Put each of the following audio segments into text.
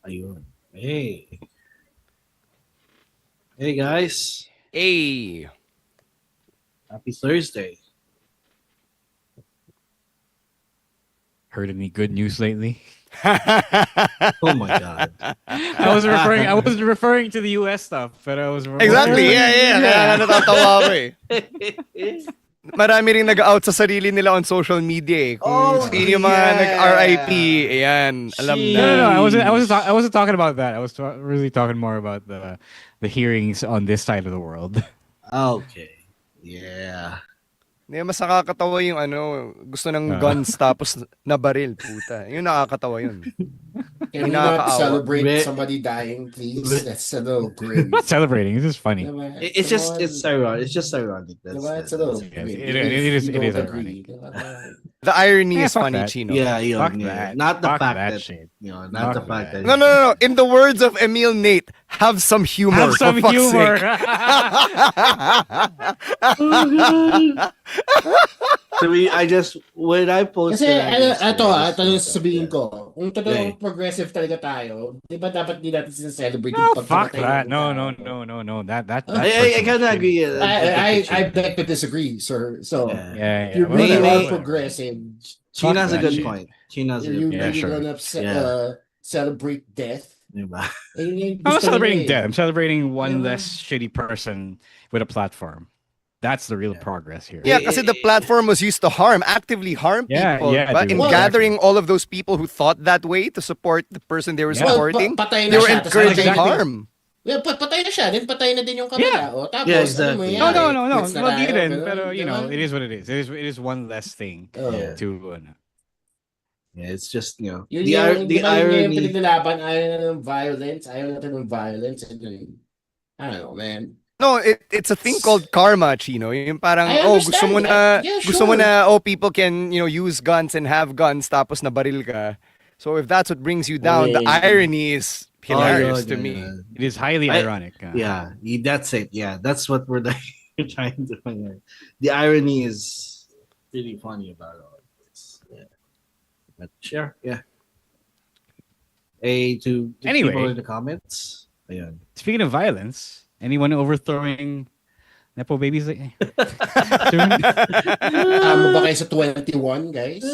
Ayun. Hey. Hey guys. Hey. Happy Thursday. Heard any good news lately? Oh my God. I wasn't referring to the US stuff, but I was Exactly. Yeah. Kaya natatawa ako eh. Marami ring nag-out sa sarili nila on social media eh. Kung sino yung mga nag-RIP, ayan, alam na. No. I wasn't talking about that. I was really talking more about the hearings on this side of the world. Okay. Yeah. Hindi, mas nakakatawa yung gusto ng guns tapos nabaril, puta. Yung nakakatawa yun. Can we not celebrate somebody dying, please? That's a little grim. Not celebrating. It's just funny. It's ironic. It's just ironic. It's a little it is ironic. The irony is fuck funny, that. Chino. Yeah, Fuck yeah. that. Not the Fuck fact that that shit. not the Fuck fact that. No. In the words of Emil Nate, have some humor. Have some for fuck's humor. sake. So when I posted Kasi ito yung sasabihin ko. Kung totoong progressive talaga tayo, di ba dapat di natin sinaselebrate yung Fuck pagkamatay that. ng No. tao? I kind of agree. I beg to disagree, sir. So, Yeah. you really Maybe- are progressive. China's a that good shit. point. China's a You good Yeah, point. sure. gonna celebrate death. Diba? Eh, I'm not gusto celebrating nila eh. death. I'm celebrating one Yeah. less shitty person with a platform. That's the real progress here. Yeah, kasi the platform was used to actively harm Yeah, people. yeah, But dude, in exactly. gathering all of those people who thought that way to support the person they were Yeah. supporting, patay they na were siya. Tas encouraging patay na din- harm. Yeah, patay na siya. Then patay na din yung kabila. Yeah. O, tapos, Yeah, ano exactly. mangyayari? No. Quits na Well, tayo, din, ganun, pero you know, ganun. it is what it is. It is one less thing Oh. Yeah. to. Yeah, it's just Yun the yung irony. pinaglalaban, ayaw na ng violence, ayaw natin ng violence. And then, I don't know, man. No, it's a thing called karma, Chino. Yung parang, I gusto mo understand na, that. Yeah, gusto mo sure. na, people can, use guns and have guns, tapos nabaril ka. So if that's what brings you down, the Wait. irony is hilarious Oh, to yeah, me. yeah. It is highly ironic. Yeah, that's it. Yeah, that's what we're trying to find out. The irony is really funny about all of this. Yeah. But sure, yeah. To Anyway. people in the comments. Ayan. Speaking of violence, anyone overthrowing nepo babies? Soon? Mo ba kayo sa 21, guys?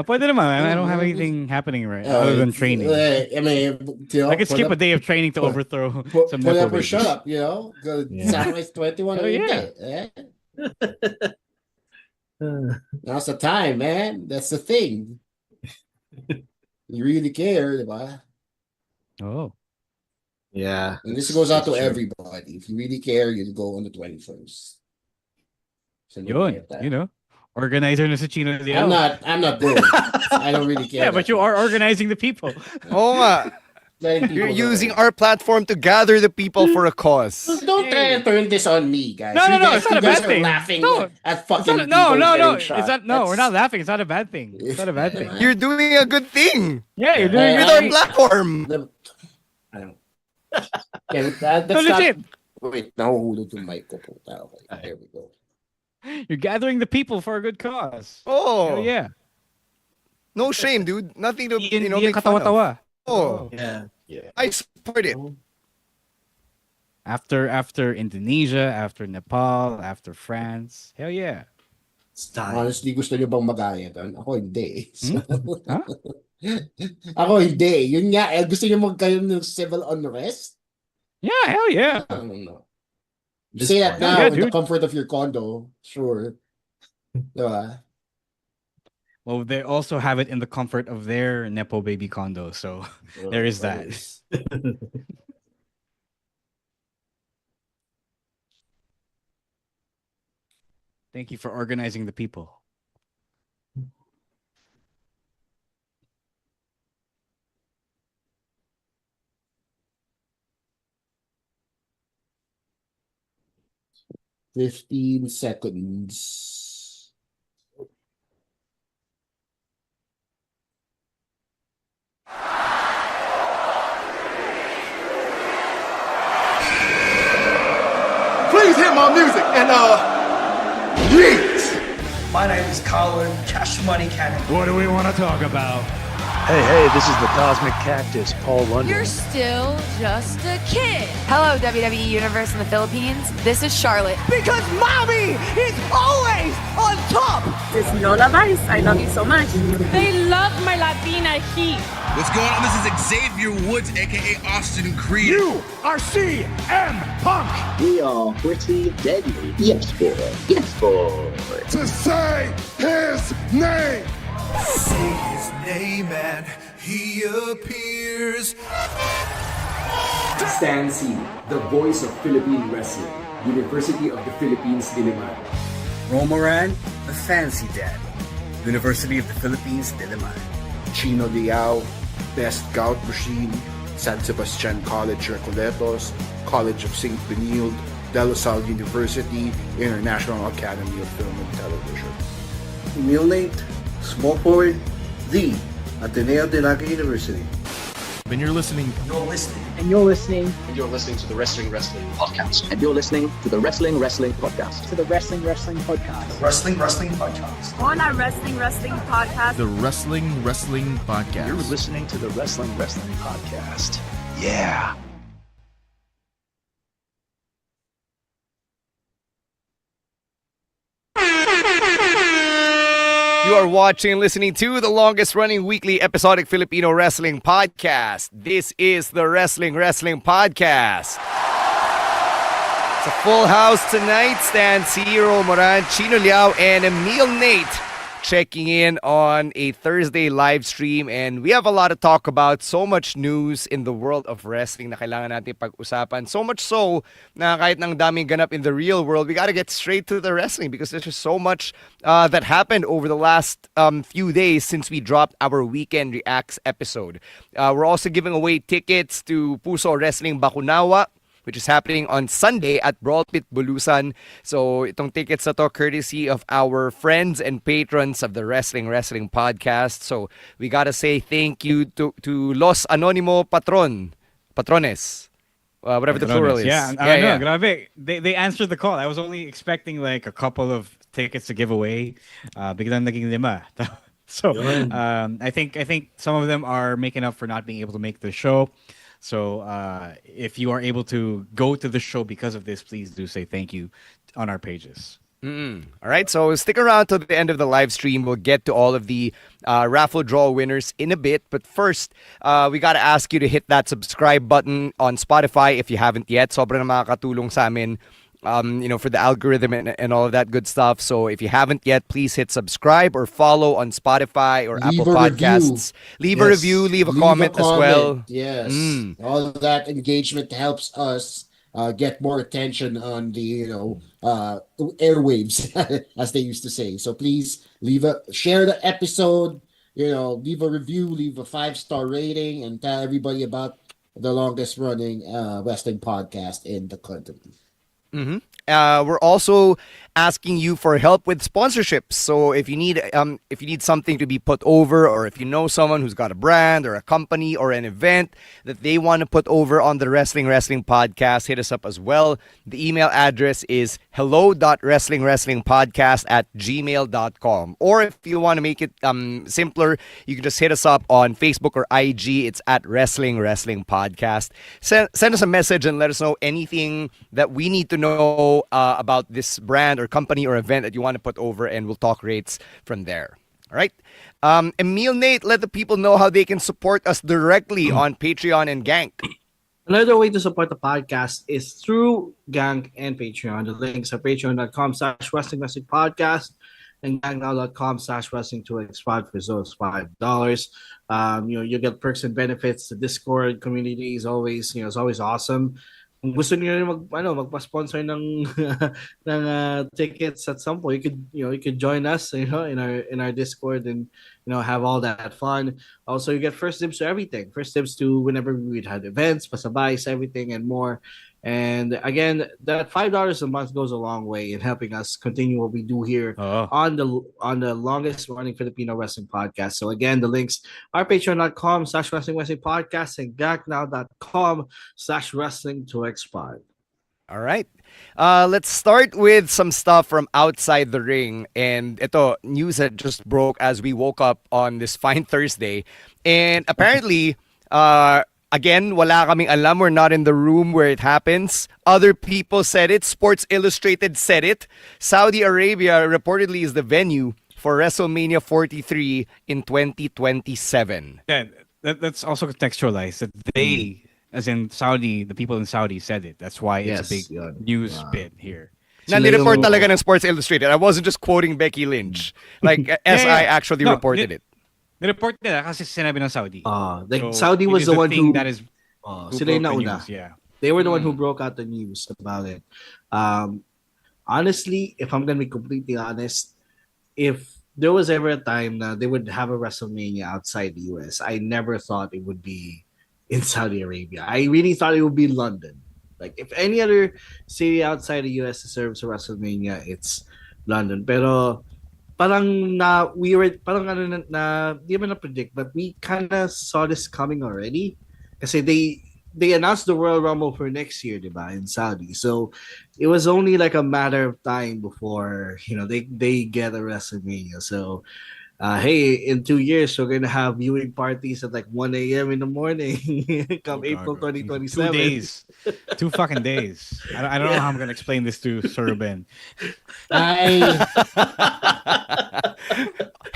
Pwede naman. I don't have anything happening right other than training. I mean, I could skip a day of training to overthrow some Put nepo up or babies. shut up, Go Yeah. sacrifice 21 Oh, or yeah. hindi. Now's the time, man. That's the thing. You really care, diba? Oh. Yeah. And this goes out to That's true. everybody. If you really care, you go on the 21st. So Yun, organizer na si Chino Leo. I'm not doing it. I don't really care. Yeah, but you are organizing the people. Oo nga. You're using our platform to gather the people for a cause. Don't try and turn this on me, guys. No, You no, guys- it's not you a guys bad are thing. laughing No. at fucking It's not, no. people It's getting not. shot. No, we're not That's- laughing. It's not a bad thing. It's not a bad thing. You're doing a good thing Yeah, you're doing with good our thing. platform. I don't. Yeah, that's No, not. legit. Wait, nahulog yung mic ko po. Okay, there we go. You're gathering the people for a good cause. Oh, Hell yeah. no shame, dude. Nothing to Hindi make fun of. katawa-tawa. Oh, Yeah. I support it. After Indonesia, after Nepal, after France. Hell yeah. It's time. Honestly, gusto nyo bang magaya doon? Ako hindi. So, Huh? Ako hindi. Yun nga, gusto nyo magkaroon ng civil unrest? Yeah, hell yeah. I don't know. You This say that point. now Yeah, in the dude. comfort of your condo. Sure. Diba? Well, they also have it in the comfort of their Nepo baby condo, so there is that. Thank you for organizing the people. "15 seconds. Please hit my music and yeet. My name is Colin Cash Money Cannon. What do we want to talk about? Hey, this is the Cosmic Cactus, Paul London. You're still just a kid. Hello, WWE Universe in the Philippines. This is Charlotte. Because mommy is always on top. This is Lola Vice. I love you so much. They love my Latina heat. What's going on? This is Xavier Woods, aka Austin Creed. You are CM Punk. We are pretty deadly. Yes, boy. Yes, boy. To say his name. Say his name and he appears. Stan C, the voice of Philippine wrestling, University of the Philippines, Diliman. Romoran, the fancy daddy, University of the Philippines, Diliman. Chino Liao, Best Gout Machine, San Sebastian College Recoletos, College of St. Benilde, De La Salle University, International Academy of Film and Television. Emil Nate, small forward, the Ateneo de Naga University. And you're listening. You're listening. And you're listening. And you're listening to the Wrestling Podcast. And you're listening to the Wrestling Podcast. To the Wrestling Podcast. Wrestling Podcast. On our Wrestling Podcast. The Wrestling Podcast. You're listening to the Wrestling Podcast. Yeah. You are watching and listening to the longest running weekly episodic Filipino wrestling podcast. This is the Wrestling Podcast. It's a full house tonight. Stan Ciro, Moran, Chino Liao, and Emil Nate checking in on a Thursday live stream. And we have a lot to talk about. So much news in the world of wrestling na kailangan natin pag-usapan. So much so na kahit nang daming ganap in the real world, we got to get straight to the wrestling because there's just so much that happened over the last few days since we dropped our Weekend Reacts episode. We're also giving away tickets to Puso Wrestling Bakunawa, which is happening on Sunday at Brawl Pit Bulusan. So itong tickets na to courtesy of our friends and patrons of the Wrestling Podcast. So we gotta say thank you to Los Anonimo Patrones. Whatever the plural is. Yeah, I know. Grabe. They answered the call. I was only expecting like a couple of tickets to give away. Biglang naging 5. So I think some of them are making up for not being able to make the show. So if you are able to go to the show because of this, please do say thank you on our pages. All right, so stick around till the end of the live stream. We'll get to all of the raffle draw winners in a bit. But first, we got to ask you to hit that subscribe button on Spotify if you haven't yet. Sobrang makakatulong sa amin. For the algorithm and all of that good stuff. So if you haven't yet, please hit subscribe or follow on Spotify or Apple Podcasts. Leave a review, leave a comment as well. Yes. All of that engagement helps us get more attention on the airwaves, as they used to say. So please share the episode, leave a review, leave a 5-star rating, and tell everybody about the longest running wrestling podcast in the country. We're also asking you for help with sponsorships. So if you need something to be put over, or if you know someone who's got a brand or a company or an event that they want to put over on the Wrestling Podcast, hit us up as well. The email address is hello.wrestlingwrestlingpodcast@gmail.com. Or if you want to make it simpler, you can just hit us up on Facebook or IG. It's at Wrestling Podcast. Send us a message and let us know anything that we need to know about this brand or company or event that you want to put over, and we'll talk rates from there. All right. Emil, Nate, let the people know how they can support us directly on Patreon and Gank. Another way to support the podcast is through Gank and Patreon. The links are patreon.com/Wrestling Podcast and ganknow.com/Wrestling2x5 for those $5. You get perks and benefits. The Discord community is always, it's always awesome. Kung gusto niyo rin magpa-sponsor ng tickets at some point, you could join us, in our Discord and have all that fun. Also, you get first dibs to everything. First dibs to whenever we'd had events, pasabays, everything and more. And again, that $5 a month goes a long way in helping us continue what we do here on the longest running Filipino wrestling podcast. So again, the links are patreon.com/Wrestling Podcast and ganknow.com/Wrestling2x5. All right. Let's start with some stuff from outside the ring. And ito, news that just broke as we woke up on this fine Thursday. And apparently, again, wala kaming alam. We're not in the room where it happens. Other people said it. Sports Illustrated said it. Saudi Arabia reportedly is the venue for WrestleMania 43 in 2027. Yeah, that's also contextualized that they, as in Saudi, the people in Saudi said it. That's why it's a big news bit here. Nani-report talaga ng Sports Illustrated. I wasn't just quoting Becky Lynch. Like, SI actually reported it. Nireport nila kasi sinabi ng Saudi. Like Saudi was the one who that is sila yung nauna. Yeah. They were the one who broke out the news about it. Honestly, if I'm gonna be completely honest, if there was ever a time that they would have a WrestleMania outside the US, I never thought it would be in Saudi Arabia. I really thought it would be London. Like if any other city outside the US deserves a WrestleMania, it's London. Pero parang ano na di man na predict, but we kind of saw this coming already. Kasi they announced the Royal Rumble for next year, diba, in Saudi. So it was only like a matter of time before, they get a WrestleMania. So hey, in 2 years, we're gonna have viewing parties at like 1 a.m. in the morning come April 2027. 2 days. 2 fucking days. I don't know how I'm gonna explain this to Sir Ben.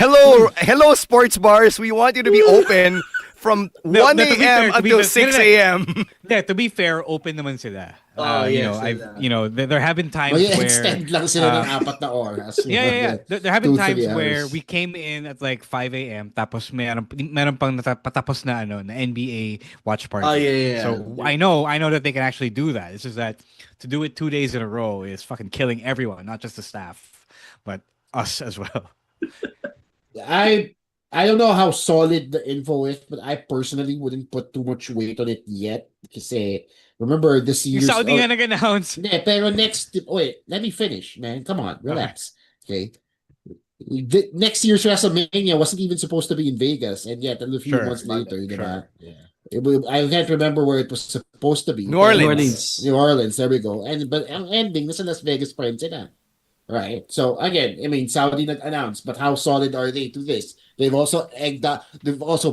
Hello, sports bars. We want you to be open from 1 a.m. until 6 a.m. Yeah, to be fair, open naman sila. There have been times where extend lang sila ng 4 na oras. Yeah. There have been times where we came in at like 5 a.m. tapos meron pang patapos na na NBA watch party. So I know that they can actually do that. It's just that to do it 2 days in a row is fucking killing everyone, not just the staff, but us as well. I don't know how solid the info is, but I personally wouldn't put too much weight on it yet. Kasi remember this year's... Yung Saudi nga nag-announce. Pero wait, let me finish, man. Come on, relax. Okay. Next year's WrestleMania wasn't even supposed to be in Vegas, and yet a few months later, I can't remember where it was supposed to be. New Orleans. New Orleans, there we go. But ang ending, nasa Las Vegas pa rin sila. Right. So again, I mean, Saudi nag-announce, but how solid are they to this? They've also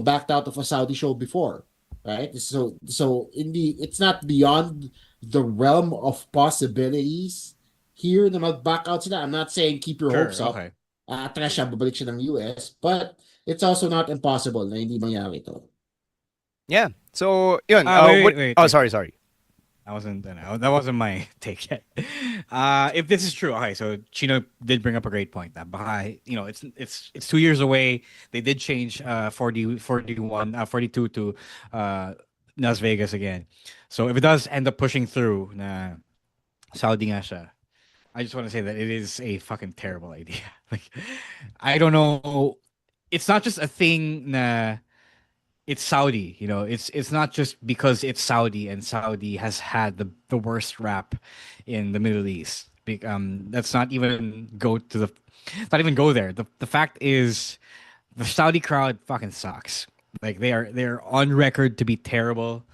backed out of a Saudi show before, right? So it's not beyond the realm of possibilities here na mag-back out sila. I'm not saying keep your hopes up. Atras siya, babalik siya ng US, but it's also not impossible na hindi mangyari ito. Yeah. So, yun. Wait. Sorry. That wasn't my take yet. If this is true, okay, so Chino did bring up a great point. Baka, it's 2 years away. They did change 42 to Las Vegas again. So if it does end up pushing through na Saudi nga siya, I just want to say that it is a fucking terrible idea. Like, I don't know. It's not just a thing na it's Saudi, it's not just because it's Saudi and Saudi has had the worst rap in the Middle East. Let's not even go there. The fact is the Saudi crowd fucking sucks. Like they're on record to be terrible.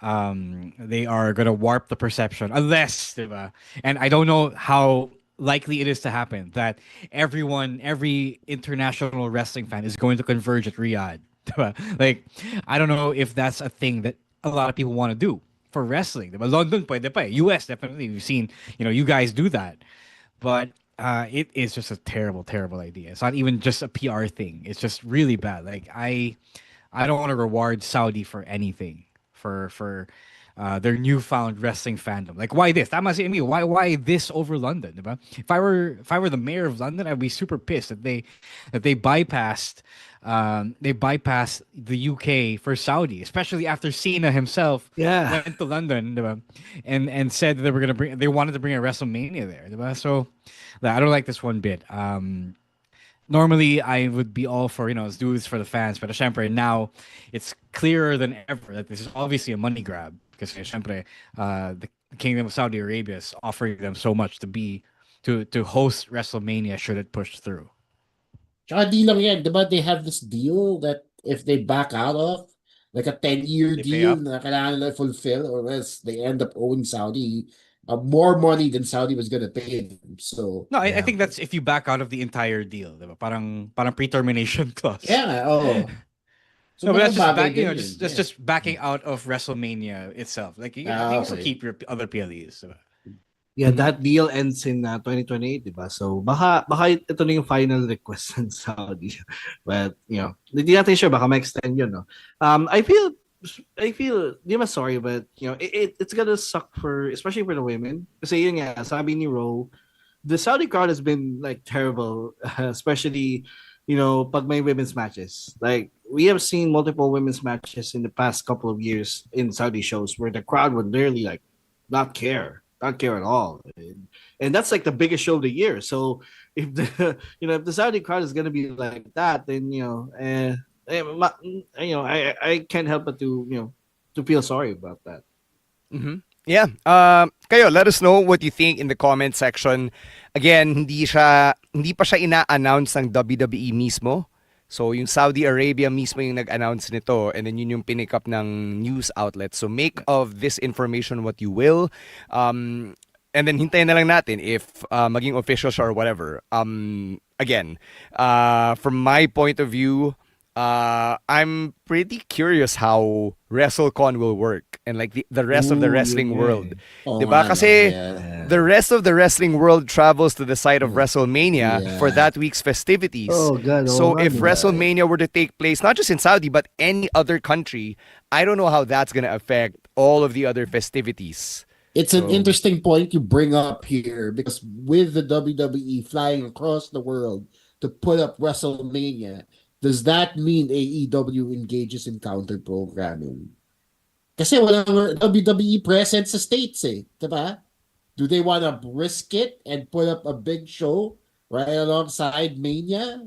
They are gonna warp the perception unless, diba? And I don't know how likely it is to happen that every international wrestling fan is going to converge at Riyadh. Like, I don't know if that's a thing that a lot of people want to do for wrestling. London, pwede pa. US, definitely. We've seen, you guys do that. But it is just a terrible, terrible idea. It's not even just a PR thing. It's just really bad. Like, I don't want to reward Saudi for anything. For their newfound wrestling fandom. Like, why this? That must say me. Why this over London? Diba? If I were the mayor of London, I'd be super pissed that they bypassed the UK for Saudi, especially after Cena himself went to London, diba? and said that they wanted to bring a WrestleMania there. Diba? So I don't like this one bit. Normally, I would be all for, let's do this for the fans. But syempre, now it's clearer than ever that this is obviously a money grab. Because syempre, the Kingdom of Saudi Arabia is offering them so much to host WrestleMania should it push through. Tsaka di lang yan, diba they have this deal that if they back out of, like a 10-year deal na kailangan nila fulfill or else they end up owing Saudi more money than Saudi was gonna pay them. So No, I think that's if you back out of the entire deal, diba? Parang pre-termination clause. yeah, oh. So No, but that's malaking just bagay back, din yun. just backing out of WrestleMania itself. Like you can still Okay. keep your other PLEs. Diba? Yeah, that deal ends in 2028, diba? So baka ito na yung final request ng Saudi. But, hindi natin sure, baka ma-extend yun, no? I feel, di ba sorry, but, it's gonna suck especially for the women. Kasi yun nga, sabi ni Ro, the Saudi crowd has been, like, terrible, especially, pag may women's matches. Like, we have seen multiple women's matches in the past couple of years in Saudi shows where the crowd would literally, like, not care at all, and that's like the biggest show of the year. So if the if the Saudi crowd is gonna be like that, then I can't help but to feel sorry about that. Mm-hmm. Yeah. Kayo, let us know what you think in the comment section. Again, hindi pa siya ina-announce ng WWE mismo. So, yung Saudi Arabia mismo yung nag-announce nito, and then yun yung pinick up ng news outlet. So, make of this information what you will. And then, hintayin na lang natin if maging official siya or whatever. Again, from my point of view, I'm pretty curious how WrestleCon will work and like the rest of the wrestling world. Diba? Kasi the rest of the wrestling world travels to the site of WrestleMania for that week's festivities. Oh, God. So if WrestleMania were to take place, not just in Saudi, but any other country, I don't know how that's going to affect all of the other festivities. It's an interesting point you bring up here because with the WWE flying across the world to put up WrestleMania, does that mean AEW engages in counter-programming? Kasi walang WWE present sa States diba? Do they want to risk it and put up a big show right alongside Mania?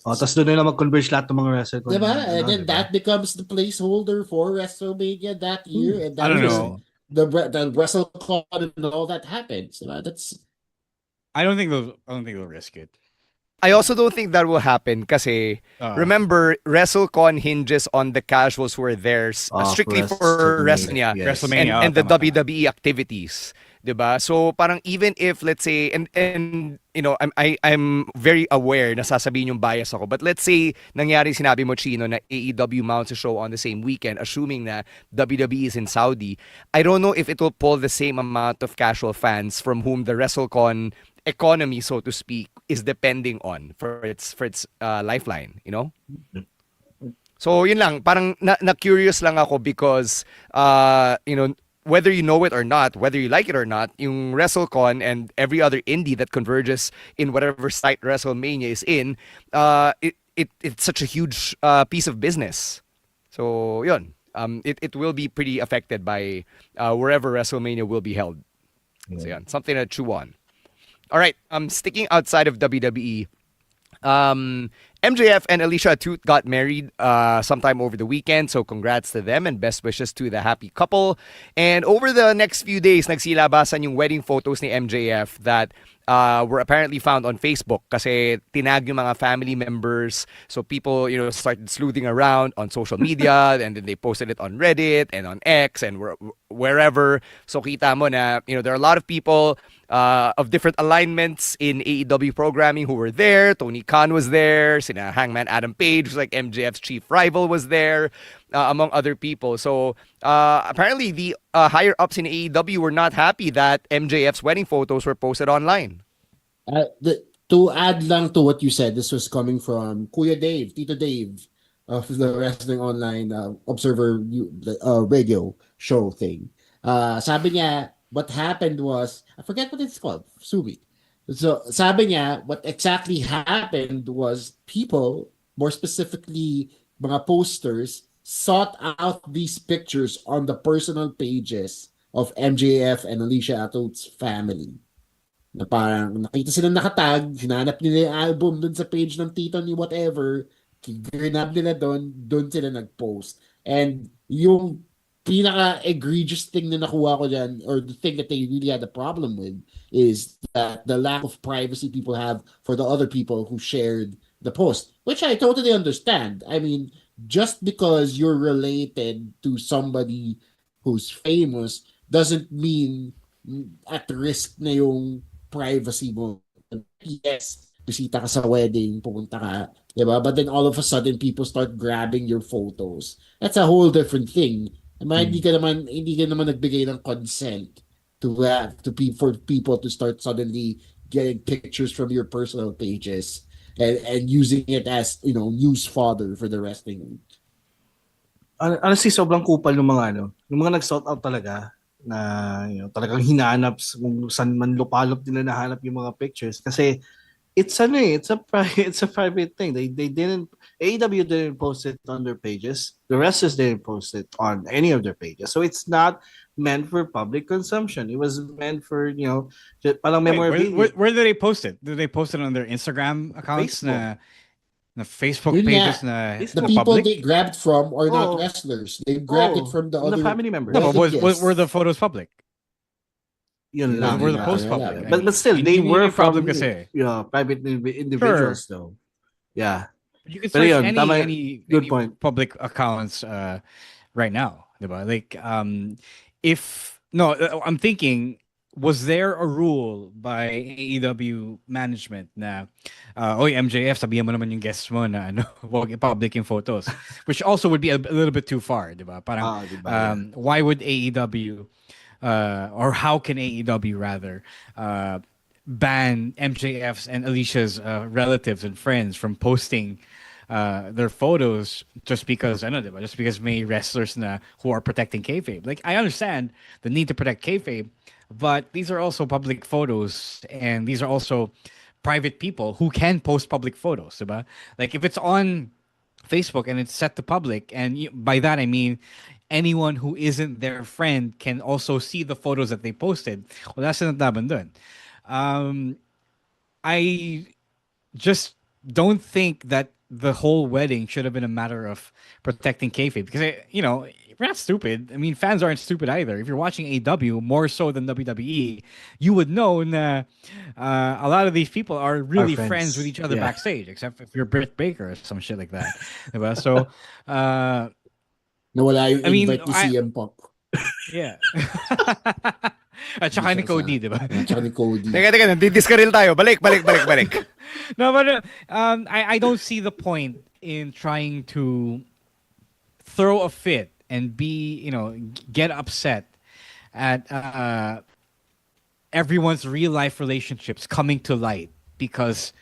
Tapos doon na mag-converge lahat ng mga wrestler. Diba? And then that becomes the placeholder for WrestleMania that year. And that I don't know. The WrestleCon and all that happens. Diba? I don't think they'll risk it. I also don't think that will happen kasi remember, WrestleCon hinges on the casuals who are there strictly for WrestleMania, WrestleMania and the WWE activities. Diba? So parang even if let's say and I'm very aware na sasabihin yung bias ako, but let's say nangyari sinabi mo Chino na AEW mounts a show on the same weekend assuming na WWE is in Saudi, I don't know if it will pull the same amount of casual fans from whom the WrestleCon economy, so to speak, is depending on for its lifeline, So yun lang, parang na curious lang ako because whether you know it or not, whether you like it or not, yung WrestleCon and every other indie that converges in whatever site WrestleMania is in, it's such a huge piece of business. So yun, it will be pretty affected by wherever WrestleMania will be held. So yun, something to chew on. All right, sticking outside of WWE, MJF and Alicia Atout got married sometime over the weekend, so congrats to them and best wishes to the happy couple. And over the next few days, nagsilabasan yung wedding photos ni MJF that were apparently found on Facebook kasi tinag yung mga family members. So people, started sleuthing around on social media and then they posted it on Reddit and on X and wherever. So kita mo na, there are a lot of people of different alignments in AEW programming who were there. Tony Khan was there. Sina Hangman Adam Page, who's like MJF's chief rival, was there, among other people. So apparently the higher ups in AEW were not happy that MJF's wedding photos were posted online. To add lang to what you said, this was coming from Kuya Dave, Tito Dave of the Wrestling Online Observer radio show thing. Sabi niya, what happened was, I forget what it's called, Subi. So sabi niya, what exactly happened was people, more specifically mga posters, sought out these pictures on the personal pages of MJF and Alicia Atout's family. Na parang nakita sila nakatag, hinanap nila yung album dun sa page ng tito ni whatever, ginab nila dun sila nag-post. And yung pinaka-egregious thing na nakuha ko dyan, or the thing that they really had a problem with, is that the lack of privacy people have for the other people who shared the post, which I totally understand. I mean, just because you're related to somebody who's famous doesn't mean at risk na yung privacy mo. Yes, bisita ka sa wedding, pumunta ka, diba? But then all of a sudden, people start grabbing your photos. That's a whole different thing. Hindi ka naman nagbigay ng consent for people to start suddenly getting pictures from your personal pages and using it as, news fodder for the wrestling. Honestly, sobrang kupal ng mga yung mga nag-sort out talaga na talagang hinahanap kung saan man lupalop nila nahanap yung mga pictures kasi it's a private thing. They didn't AEW didn't post it on their pages. The wrestlers didn't post it on any of their pages. So it's not meant for public consumption. It was meant for, parang memorabilia. Where did they post it? Did they post it on their Instagram accounts Facebook. na Facebook pages na the people they grabbed from are not wrestlers. They grabbed it from the other family members. No, but were the photos public? Yun lang. Were the posts public? But still, they were problem from kasi. Private individuals though. Yeah. But you can search any point. Public accounts right now, diba? Like I'm thinking, was there a rule by AEW management na oy MJF, sabihan mo naman yung guests mo na wag i-public yung photos, which also would be a little bit too far, diba? Parang why would AEW or how can AEW rather ban MJF's and Alicia's relatives and friends from posting their photos just because just because may wrestlers na who are protecting kayfabe. Like, I understand the need to protect kayfabe, but these are also public photos and these are also private people who can post public photos, diba? Like, if it's on Facebook and it's set to public, and by that I mean anyone who isn't their friend can also see the photos that they posted. Well, that's not dun. I just don't think that the whole wedding should have been a matter of protecting kayfabe, because we're not stupid. I mean, fans aren't stupid either. If you're watching AEW more so than WWE, you would know that a lot of these people are really friends with each other backstage, except if you're Britt Baker or some shit like that. So, nawala yung invite ni CM Punk. Yeah. At saka ni Cody, diba? At saka ni Cody. Teka, nandidiskaril tayo. Balik. No, but I don't see the point in trying to throw a fit and get upset at everyone's real life relationships coming to light because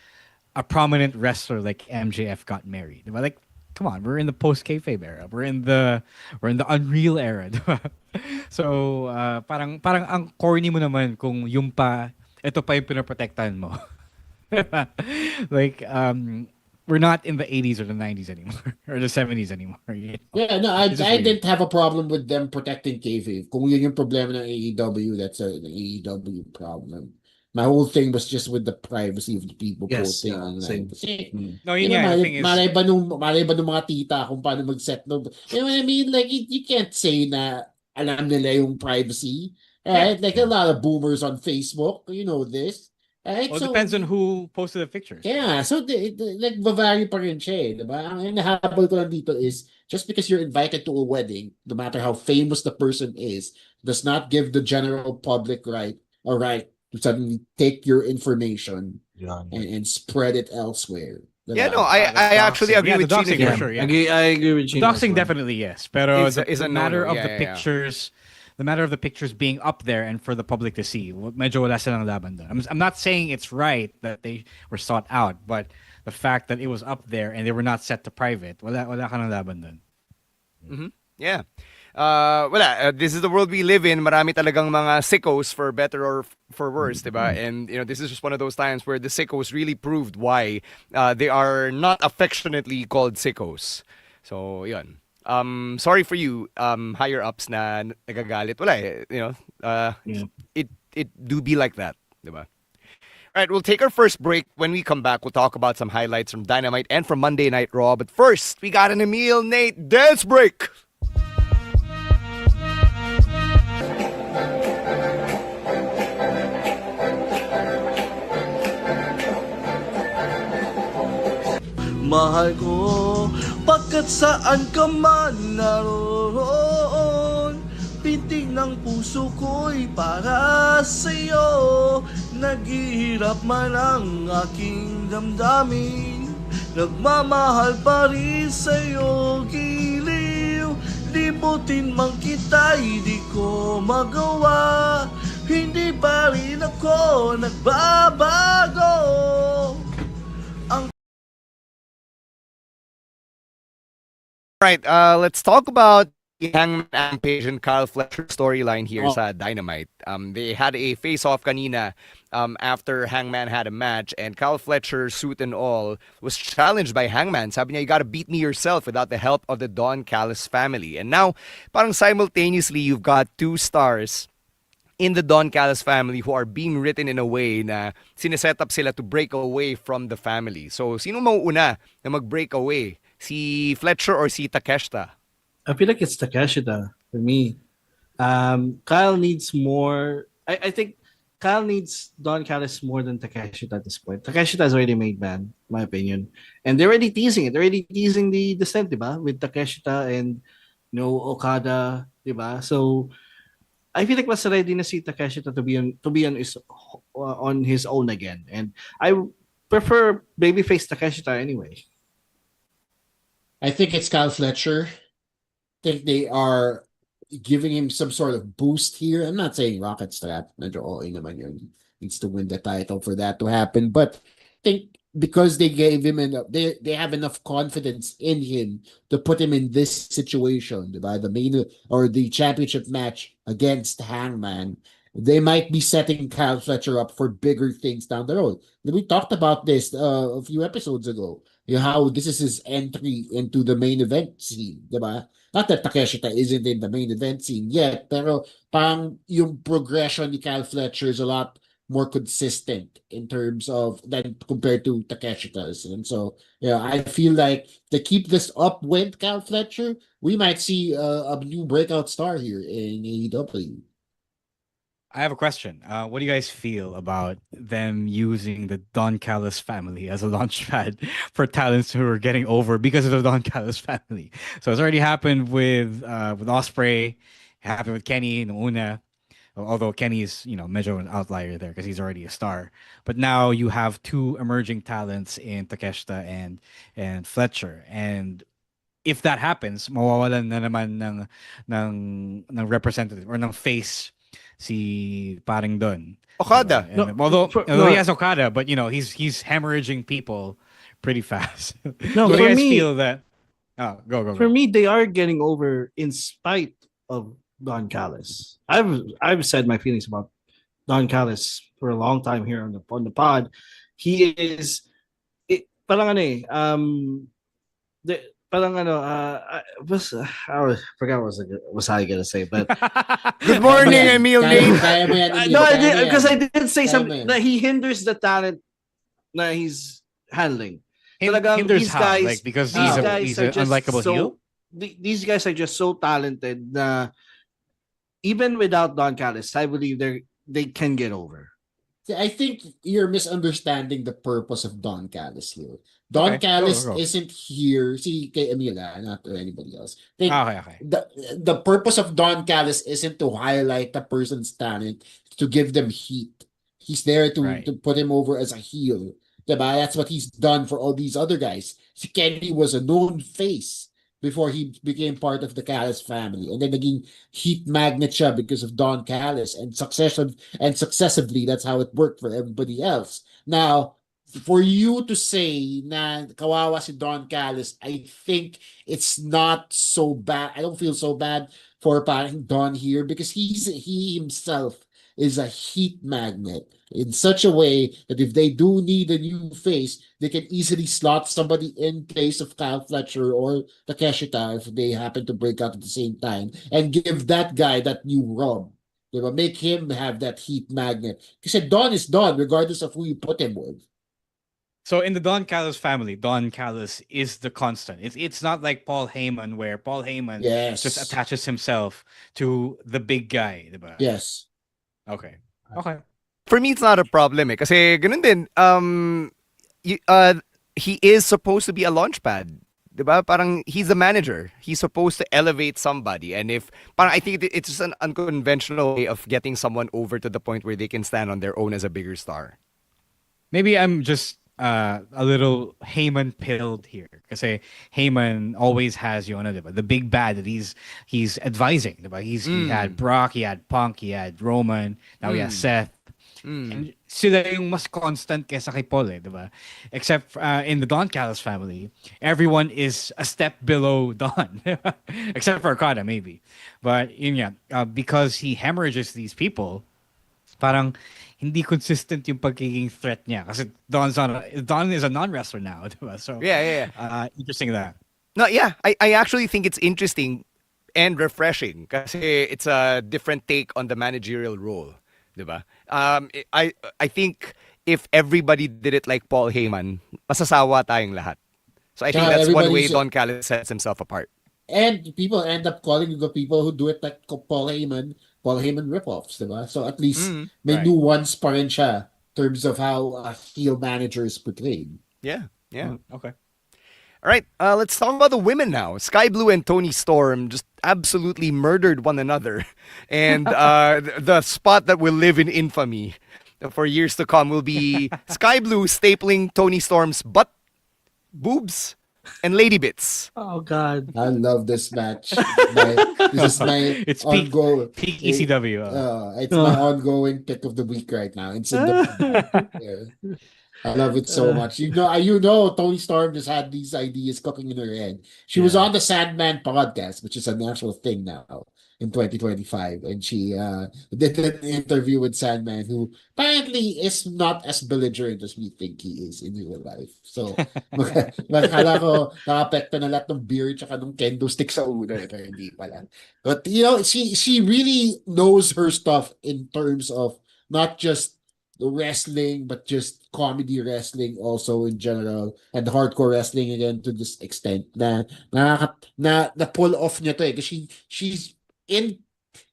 a prominent wrestler like MJF got married. Like, come on, we're in the post kayfabe era. We're in the unreal era. So parang ang corny mo naman kung ito pa yung pinoprotektahan mo. Like, we're not in the 80s or the 90s anymore, or the 70s anymore. Yeah, no, I didn't have a problem with them protecting kayfabe. Kung yun yung problema ng AEW, that's an AEW problem. My whole thing was just with the privacy of the people posting online. Kasi, no, the thing is, malay ba nung mga tita kung paano mag-set no? You know what I mean? Like, you can't say na alam nila yung privacy. Right? Like, a lot of boomers on Facebook, you know this. Right? Well, it depends on who posted the pictures. Yeah, so like vary pa rin siya, diba? Ang nahabol ko lang dito is just because you're invited to a wedding, no matter how famous the person is, does not give the general public right to suddenly take your information and spread it elsewhere. Diba? Yeah, no, I actually agree with doxing Chino. for sure. Yeah. I agree with Chino. Doxing definitely yes, pero It's a matter no-no. of the pictures. The matter of the pictures being up there and for the public to see. Medyo wala silang laban doon. I'm not saying it's right that they were sought out, but the fact that it was up there and they were not set to private, wala ka ng laban doon. Mm-hmm. Yeah. This is the world we live in. Marami talagang mga sickos, for better or for worse, diba? And this is just one of those times where the sickos really proved why they are not affectionately called sickos. So, yun. Sorry for you, higher ups na nagagalit. Wala it do be like that, diba? All right, we'll take our first break. When we come back, we'll talk about some highlights from Dynamite and from Monday Night Raw. But first, we got an Emil Nate dance break. Mahal ko, pagkat saan ka man naroon, pintig ng puso ko'y para sa'yo. Naghihirap man ang aking damdamin, nagmamahal pa rin sa'yo, giliw. Libutin man kita'y di ko magawa, hindi pa rin ako nagbabago. Right, let's talk about the Hangman Adam Page and Kyle Fletcher storyline here sa Dynamite. They had a face-off kanina after Hangman had a match, and Kyle Fletcher, suit and all, was challenged by Hangman. Sabi niya, you gotta beat me yourself without the help of the Don Callis family. And now, parang simultaneously, you've got two stars in the Don Callis family who are being written in a way na sineset up sila to break away from the family. So, sino mauuna na mag-break away? Si Fletcher or si Takeshita? I feel like it's Takeshita for me. Kyle needs more. I think Kyle needs Don Callis more than Takeshita at this point. Takeshita has already made man, in my opinion. And they're already teasing it. They're already teasing the descent, diba? With Takeshita and Okada, diba? So I feel like mas ready na si Takeshita to be on his own again. And I prefer babyface Takeshita anyway. I think it's Kyle Fletcher. I think they are giving him some sort of boost here. I'm not saying Rocket Strap. Medyo okay naman yun. Needs to win the title for that to happen. But I think because they gave him enough, they have enough confidence in him to put him in this situation, diba? The main or the championship match against Hangman. They might be setting Kyle Fletcher up for bigger things down the road. We talked about this a few episodes ago. How this is his entry into the main event scene, diba? Not that Takeshita isn't in the main event scene yet, pero parang yung progression ni Kyle Fletcher is a lot more consistent in terms of than compared to Takeshita's. And so, yeah, I feel like to keep this up with Kyle Fletcher, we might see a new breakout star here in AEW. I have a question. What do you guys feel about them using the Don Callis family as a launch pad for talents who are getting over because of the Don Callis family? So it's already happened with Ospreay, it happened with Kenny nung una. Although Kenny is, medyo an outlier there because he's already a star. But now you have two emerging talents in Takeshita and Fletcher. And if that happens, mawawalan na naman ng representative or ng face si paring Don. Okada. Although he has Okada, but he's hemorrhaging people pretty fast. No, so for you guys me, feel that? Oh, go. For me, they are getting over in spite of Don Callis. I've said my feelings about Don Callis for a long time here on the pod. He is parang I forgot what was I gonna say, but good morning, Emil. No, because I did say something that he hinders the talent that he's handling. Hinders these how? guys, Like because these he's an unlikable heel? These guys are just so talented that even without Don Callis, I believe they can get over. I think you're misunderstanding the purpose of Don Callis here. Don Callis isn't here. See, kay Emila, not to anybody else. Okay. The purpose of Don Callis isn't to highlight the person's talent, to give them heat. He's there to put him over as a heel. Diba? That's what he's done for all these other guys. Si Kenny was a known face before he became part of the Callis family. And then naging heat magnet siya because of Don Callis. And successively, that's how it worked for everybody else. Now, for you to say na kawawa si Don Callis, I think it's not so bad. I don't feel so bad for parang Don here because he himself is a heat magnet in such a way that if they do need a new face, they can easily slot somebody in place of Kyle Fletcher or Takeshita if they happen to break out at the same time and give that guy that new rub. Diba? Make him have that heat magnet. Because Don is Don regardless of who you put him with. So in the Don Callis family, Don Callis is the constant. It's not like Paul Heyman where Paul Heyman just attaches himself to the big guy. Diba? Yes. Okay. For me, it's not a problem kasi ganun din. He is supposed to be a launch pad. Diba? Parang he's the manager. He's supposed to elevate somebody. And if parang I think it's just an unconventional way of getting someone over to the point where they can stand on their own as a bigger star. Maybe I'm just a little Heyman pilled here. Kasi Heyman always has the big bad that he's advising. Diba? He had Brock, he had Punk, he had Roman, now he has Seth. And sila yung mas constant kesa kay Paul, diba? Except in the Don Callis family, everyone is a step below Don. Except for Okada, maybe. But because he hemorrhages these people, parang hindi consistent yung pagiging threat niya. Kasi Don is a non-wrestler now, diba? So, interesting that. No, yeah. I actually think it's interesting and refreshing kasi it's a different take on the managerial role. Diba? I think if everybody did it like Paul Heyman, masasawa tayong lahat. So I think that's one way Don Callis sets himself apart. And people end up calling the people who do it like Paul Heyman ripoffs, diba? So at least may nuance pa rin siya in terms of how a heel manager is portrayed. Yeah. Okay. All right, let's talk about the women now. Skye Blue and Toni Storm just absolutely murdered one another. And the spot that will live in infamy for years to come will be Skye Blue stapling Toni Storm's butt, boobs, and lady bits. Oh, God. I love this match. This is my It's peak ECW. It's my ongoing pick of the week right now. It's in the... I love it so much. You know, Toni Storm just had these ideas cooking in her head. She was on the Sandman podcast, which is a national thing now in 2025, and she did an interview with Sandman, who apparently is not as belligerent as we think he is in real life. So, makakala ko nakapekto na lahat ng beer tsaka ng kendo stick sa ulo, pero hindi pala. But she really knows her stuff in terms of not just the wrestling, but just comedy wrestling also in general, and hardcore wrestling again to this extent na pull off niya to kasi she's in.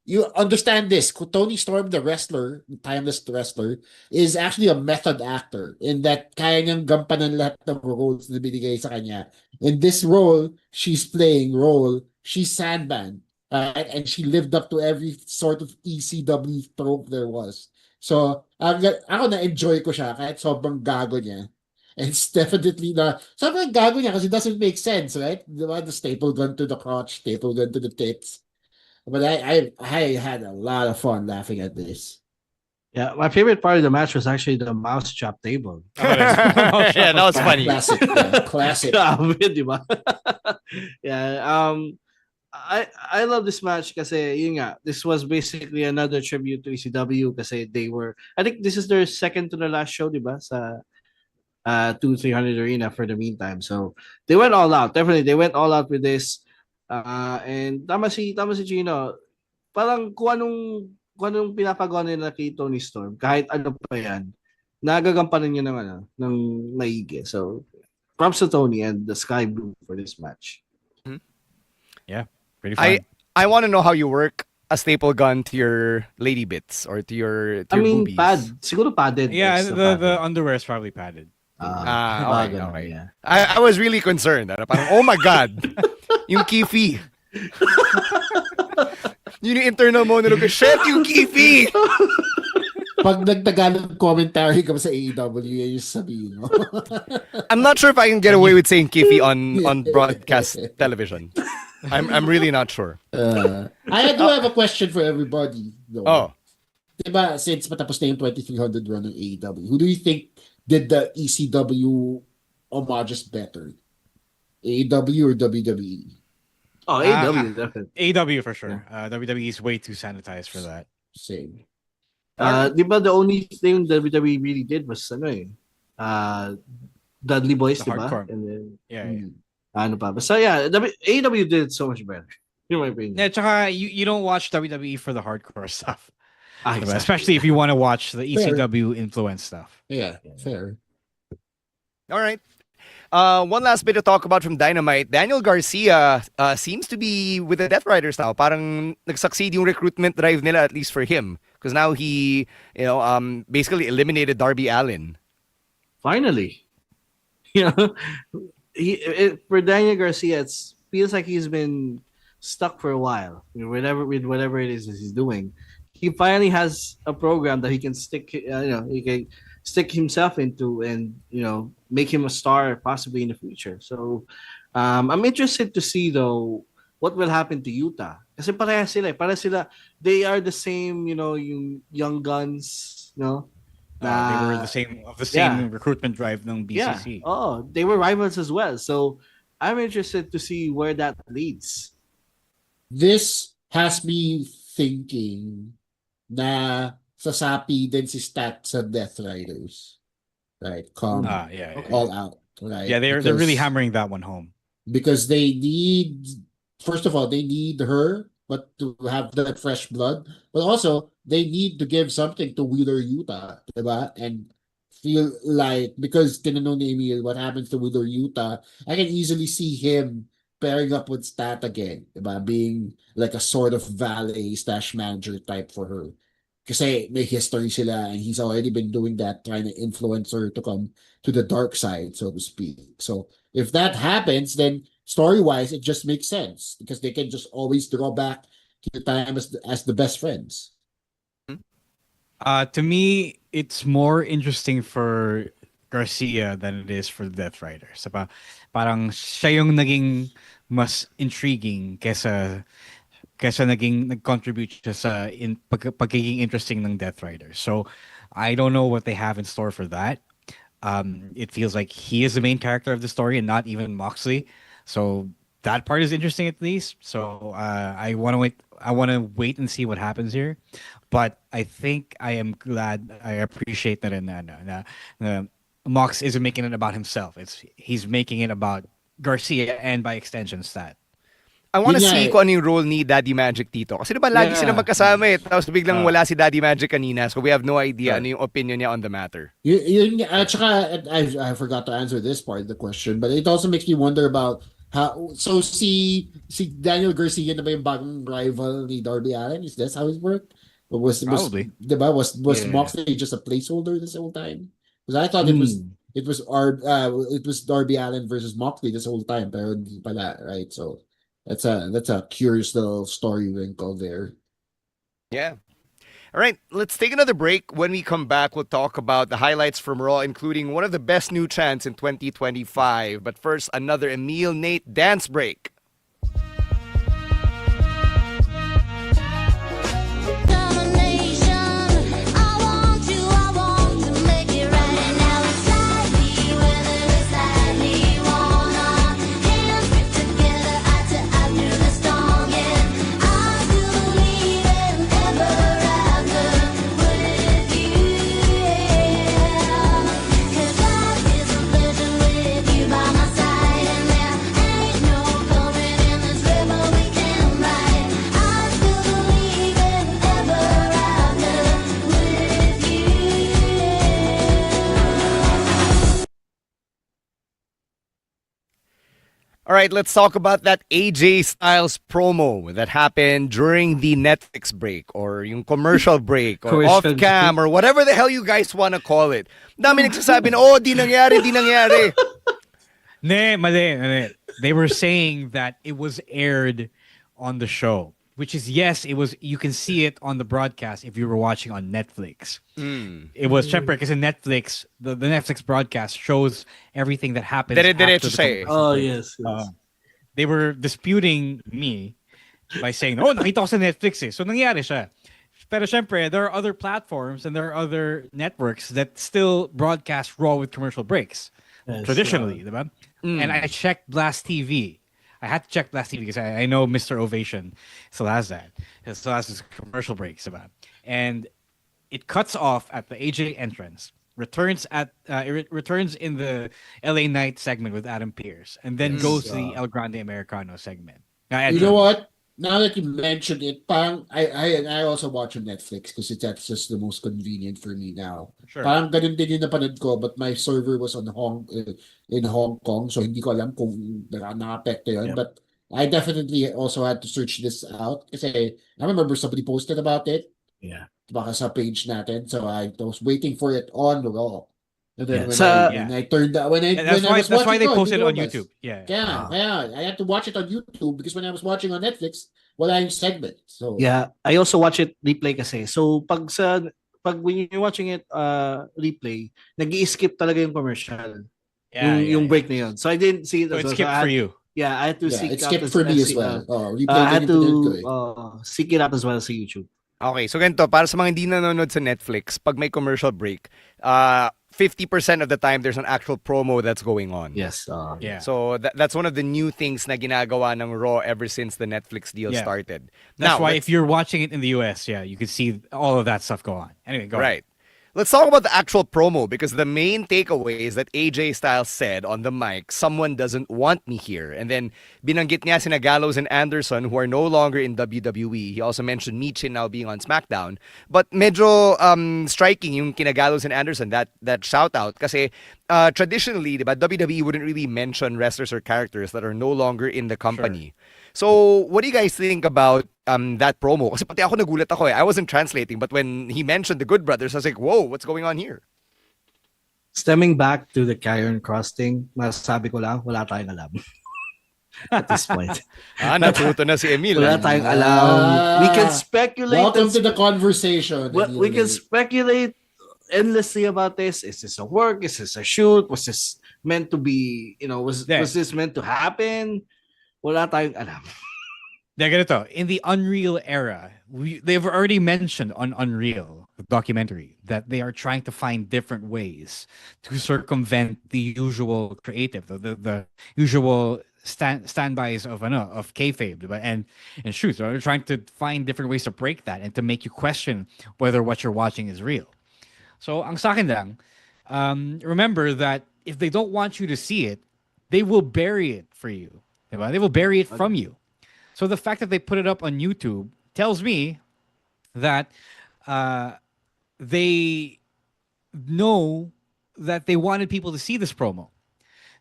You understand this? Toni Storm, the wrestler, the timeless wrestler, is actually a method actor in that kaya niyang gampanan lahat ng roles na binigay sa kanya. In this role, she's Sandman, and she lived up to every sort of ECW trope there was. So, ako na-enjoy ko siya kahit sobrang gago niya. And it's definitely sobrang gago niya kasi it doesn't make sense, right? Diba? The staple gun to the crotch, staple gun to the tits. But I had a lot of fun laughing at this. Yeah, my favorite part of the match was actually the mouse trap table. Yeah, that was funny. Classic. Classic. Diba? Yeah. I love this match kasi yun nga, this was basically another tribute to ECW kasi I think this is their second to the last show, diba? Sa 2-300 Arena for the meantime. So they went all out. Definitely, they went all out with this. And tama si Gino, parang kung anong pinapagawa nila kay Toni Storm, kahit ano pa yan, nagagampanan niya ng maigi. So props to Toni and the Skye Blue for this match. Yeah. Pretty fun. I want to know how you work a staple gun to your lady bits or to your boobies. Siguro padded. Yeah, the underwear is probably padded. Okay. Yeah. I was really concerned. Parang, oh my God, yung kifi. Yung internal monologue, shit, yung kifi. Pag nagtagalog commentary ka sa AEW, yan yung sabihin mo. I'm not sure if I can get away with saying kifi on broadcast television. I'm really not sure. I do have a question for everybody, though. Oh. Diba, since matapos na yung 2300 run ng AEW, who do you think did the ECW homages better? AEW or WWE? Oh, AEW, definitely. AEW for sure. WWE is way too sanitized for that. Same. Diba the only thing WWE really did was Dudley Boys, diba? And then, ano pa. Basta AEW did it so much better, in my opinion. Yeah, tsaka you don't watch WWE for the hardcore stuff. Exactly. Especially if you want to watch the ECW influence stuff. Yeah, fair. All right. One last bit to talk about from Dynamite. Daniel Garcia seems to be with the Death Riders now. Parang nag-succeed yung recruitment drive nila, at least for him. Because now he, basically eliminated Darby Allin. Finally. for Daniel Garcia, it feels like he's been stuck for a while. Whatever it is that he's doing, he finally has a program that he can stick. He can stick himself into, and make him a star possibly in the future. So, I'm interested to see though what will happen to Utah. Kasi pareha sila, they are the same, yung young guns, They were na the yeah. same recruitment drive ng Yeah. BCC. Oh, they were rivals as well. So I'm interested to see where that leads. This has me thinking na sasapi din si Stat sa Death Riders. Right? Come all out. Right? Yeah, they're really hammering that one home. Because they need, first of all, they need her, but to have that fresh blood. But also, they need to give something to Wheeler Utah, diba? And feel like, because tinanong ni Emil what happens to Wheeler Utah, I can easily see him pairing up with Stat again, diba? Being like a sort of valet / manager type for her. Kasi may history sila, and he's already been doing that, trying to influence her to come to the dark side, so to speak. So if that happens, then story-wise, it just makes sense because they can just always draw back to the time as the best friends. To me, it's more interesting for Garcia than it is for the Death Riders. Parang siya yung naging mas intriguing kesa nag-contribute siya sa pagiging interesting ng Death Riders. So I don't know what they have in store for that. It feels like he is the main character of the story and not even Moxley. So that part is interesting at least. So I want to wait and see what happens here. But I think I am glad, I appreciate that Mox isn't making it about himself. He's making it about Garcia and by extension Stat. I want to see kung ano yung role ni Daddy Magic dito. Kasi diba lagi sila magkasama tapos biglang wala si Daddy Magic kanina. So we have no idea ano yung opinion niya on the matter. I forgot to answer this part of the question, but it also makes me wonder about how, so si Daniel Garcia na ba yung bagong rival ni Darby Allin? Is that how it worked? Probably. Diba? Was Moxley just a placeholder this whole time? Because I thought it was Darby Allin versus Moxley this whole time, pero hindi pala, right? So that's a curious little story wrinkle there. Yeah. All right, let's take another break. When we come back, we'll talk about the highlights from Raw, including one of the best new chants in 2025. But first, another Emil Nate dance break. All right, let's talk about that AJ Styles promo that happened during the Netflix break or yung commercial break or off-cam or whatever the hell you guys want to call it. Dami nagsasabi na, di nangyari. Mali. They were saying that it was aired on the show, which is, yes, it was. You can see it on the broadcast if you were watching on Netflix. It was syempre because in Netflix, the Netflix broadcast shows everything that happens. Oh, yes. They were disputing me by saying, nakita ko sa Netflix eh. So nangyari siya. Pero syempre, there are other platforms and there are other networks that still broadcast Raw with commercial breaks. Yes, traditionally, diba? And I checked Blast TV. I had to check Blast TV because I know Mr. Ovation still has that. It still has his commercial breaks about. And it cuts off at the AJ entrance, returns in the LA Knight segment with Adam Pearce, and then goes to the El Grande Americano segment. You know what? Now that you mentioned it, parang I also watch on Netflix because that's just the most convenient for me now. Sure. Parang ganun din yung napanood ko, but my server was in Hong Kong, so hindi ko alam kung na-apekto yun. Yep. But I definitely also had to search this out kasi I remember somebody posted about it. Yeah. Baka sa page natin, so I was waiting for it on Raw. And then Yeah. when I turned when I was That's why watching, they oh, posted it on lumabas. YouTube. Yeah. Yeah, I had to watch it on YouTube because when I was watching on Netflix, wala yung segment. So Yeah, I also watch it replay kasi. So pag when you're watching it replay, nag-i-skip talaga yung commercial. Yung break na yun. So I didn't see it So as it well. skipped for you. Yeah, I had to yeah, seek it out skipped for me as well. Replay I din had yung pinanood ko to seek it out as well sa YouTube. Okay, so ganito, para sa mga hindi nanonood sa Netflix, pag may commercial break, 50% of the time there's an actual promo that's going on. Yes. Yeah. So that's one of the new things na ginagawa ng Raw ever since the Netflix deal started. That's Now, why if you're watching it in the US, you can see all of that stuff go on. Anyway, go on. Right. Let's talk about the actual promo because the main takeaway is that AJ Styles said on the mic, someone doesn't want me here. And then binanggit niya sina Gallows and Anderson who are no longer in WWE. He also mentioned Michin now being on SmackDown. But medyo striking yung kina Gallows and Anderson, that shout out. Kasi traditionally, diba, WWE wouldn't really mention wrestlers or characters that are no longer in the company. Sure. So, what do you guys think about that promo? Kasi pati ako nagulat ako eh. I wasn't translating, but when he mentioned the Good Brothers, I was like, whoa, what's going on here? Stemming back to the Karrion Cross thing, masasabi ko lang, wala tayong alam. At this point. Natuto na si Emil. Wala tayong alam. We can speculate. Welcome to the conversation. We can speculate endlessly about this. Is this a work? Is this a shoot? Was this meant to be, was this meant to happen? Wala tayong alam. In the Unreal era, they've already mentioned on Unreal, the documentary, that they are trying to find different ways to circumvent the usual creative, the usual standbys of kayfabe, and shoot. So they're trying to find different ways to break that and to make you question whether what you're watching is real. So ang sa akin lang, remember that if they don't want you to see it, they will bury it for you. They will bury it from you. So the fact that they put it up on YouTube tells me that they know that they wanted people to see this promo.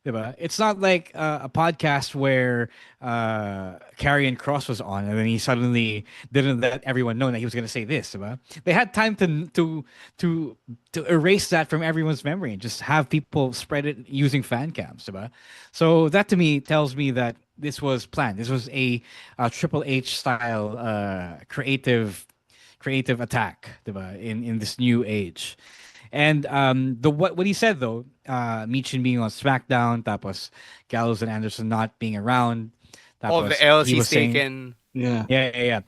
It's not like a podcast where Karrion Cross was on and then he suddenly didn't let everyone know that he was going to say this. They had time to erase that from everyone's memory and just have people spread it using fan cams. So that to me tells me that this was planned. This was a Triple H style creative attack in this new age. And what he said though, Michin being on SmackDown, tapos Gallows and Anderson not being around, all the L's he's taken. Yeah.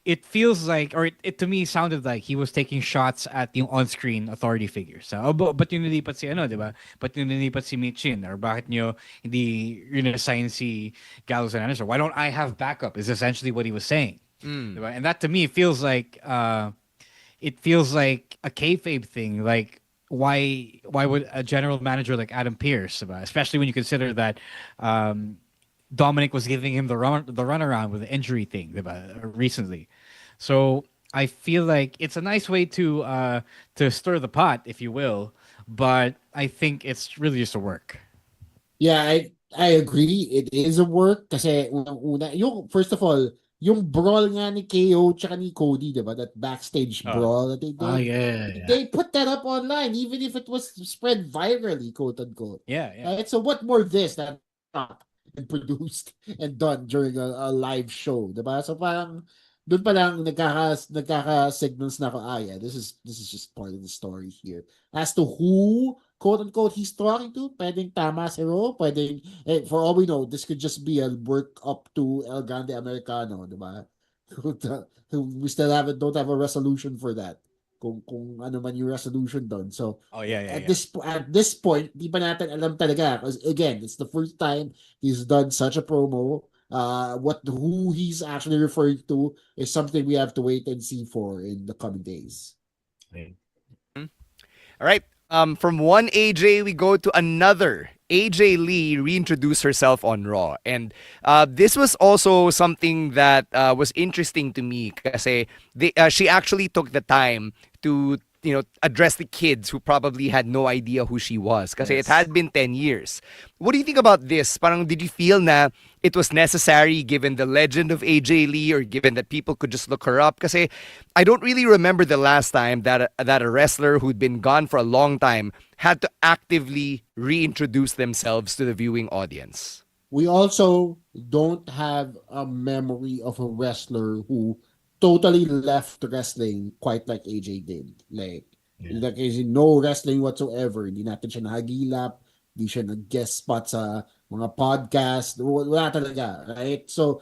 It feels like, or it to me sounded like he was taking shots at yung on-screen authority figures. So, ba't yung nilipat si diba? Ba't yung nilipat si Michin? Or bakit nyo hindi rin-assign si Gallows and Anderson? Why don't I have backup? Is essentially what he was saying. Diba? And that to me feels like it feels like a kayfabe thing. Like, why would a general manager like Adam Pearce, especially when you consider that Dominic was giving him the runaround with the injury thing recently. So I feel like it's a nice way to stir the pot, if you will, but I think it's really just a work. Yeah, I agree. It is a work kasi first of all, yung brawl nga ni KO tsaka ni Cody, diba? That backstage brawl that they did. They put that up online, even if it was spread virally, quote unquote. Yeah. Right? So what more this that and produced and done during a live show, diba? So parang doon pa lang nagkaka-signals na ako, this is just part of the story here. As to who, quote unquote, he's talking to, pwedeng tama si Ro, pwedeng, for all we know, this could just be a work up to El Grande Americano, diba? We still don't have a resolution for that. Kung ano man yung resolution doon. So, at this point, di pa natin alam talaga. Because again, it's the first time he's done such a promo. Who he's actually referring to is something we have to wait and see for in the coming days. Okay. All right. From one AJ, we go to another. AJ Lee reintroduced herself on Raw. And this was also something that was interesting to me kasi she actually took the time to address the kids who probably had no idea who she was. Kasi it Yes. had been 10 years. What do you think about this? Parang did you feel na it was necessary given the legend of AJ Lee or given that people could just look her up? Kasi I don't really remember the last time that a wrestler who'd been gone for a long time had to actively reintroduce themselves to the viewing audience. We also don't have a memory of a wrestler who totally left wrestling quite like AJ did. Like is no wrestling whatsoever. Hindi natin siya nahagilap, hindi siya nag-guest spot sa mga podcast. Wala talaga, right? So,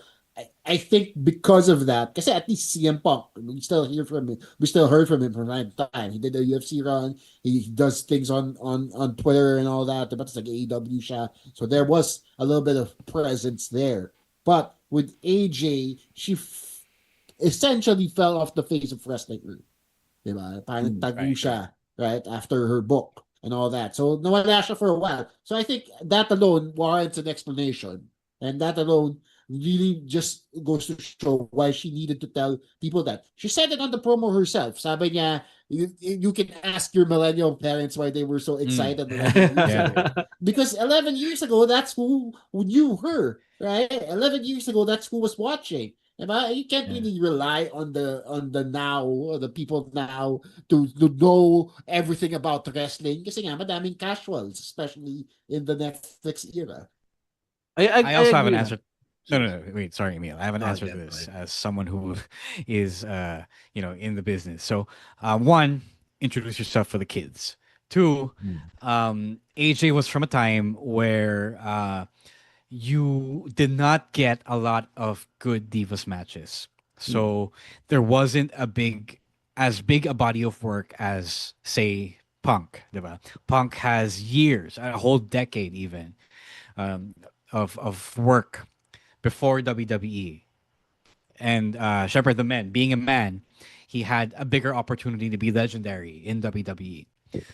I think because of that, kasi at least CM Punk, we still heard from him from time to time. He did a UFC run. He does things on Twitter and all that. But it's like AEW siya. So there was a little bit of presence there. But with AJ, she essentially fell off the face of wrestling. Diba? Parang tago siya, right? After her book and all that. So nawala siya for a while. So I think that alone warrants an explanation. And that alone really just goes to show why she needed to tell people that. She said it on the promo herself. Sabi niya, you can ask your millennial parents why they were so excited 11 years ago. Because 11 years ago, that's who knew her, right? 11 years ago, that's who was watching. You can't really rely on the now, or the people now to know everything about wrestling. Kasi nga, madaming casuals, especially in the Netflix era. I also have an agree. answer. No. Wait, sorry, Emil. I have an answer to this as someone who is, in the business. So, one, introduce yourself for the kids. Two, AJ was from a time where you did not get a lot of good Divas matches. So there wasn't as big a body of work as, say, Punk. Diba? Punk has years, a whole decade even, of work before WWE. And Shepard the Man, being a man, he had a bigger opportunity to be legendary in WWE.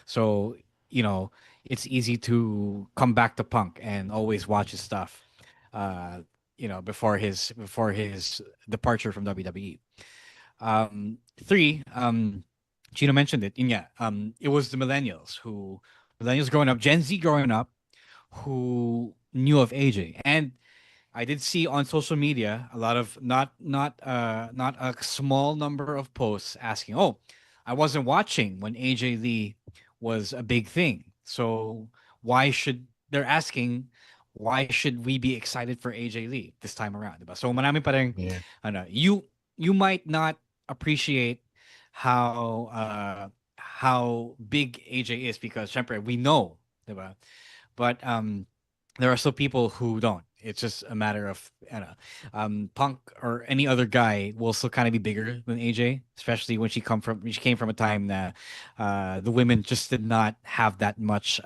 So, it's easy to come back to Punk and always watch his stuff, before his departure from WWE. Three, Gino mentioned it. It was the millennials growing up, Gen Z growing up, who knew of AJ. And I did see on social media a lot of not a small number of posts asking, "Oh, I wasn't watching when AJ Lee was a big thing. So why should we be excited for AJ Lee this time around?" Diba? So marami pa rin, you might not appreciate how big AJ is because syempre we know, diba? But there are still people who don't. It's just a matter of Punk or any other guy will still kind of be bigger than AJ, especially when she came from a time that the women just did not have that much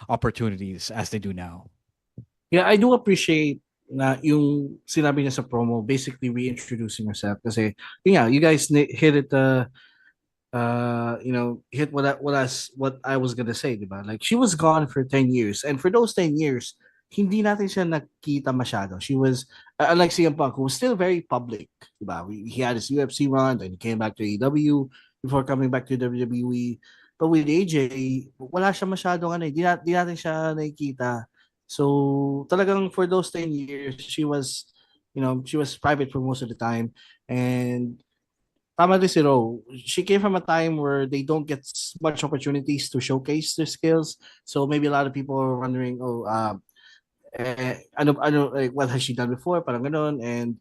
opportunities as they do now. Yeah, I do appreciate na yung sinabi niya sa promo, basically reintroducing herself kasi you guys hit it hit what I was gonna say, diba? Like she was gone for 10 years, and for those 10 years, hindi natin siya nakita masyado. She was unlike CM Punk, who was still very public, diba? He had his UFC run, and he came back to AEW before coming back to WWE. But with AJ, wala siya masyadong di natin siya nakikita. So talagang for those 10 years, she was private for most of the time, and tama din si Ro. She came from a time where they don't get much opportunities to showcase their skills. So maybe a lot of people are wondering, like, what has she done before? Parang ganon. And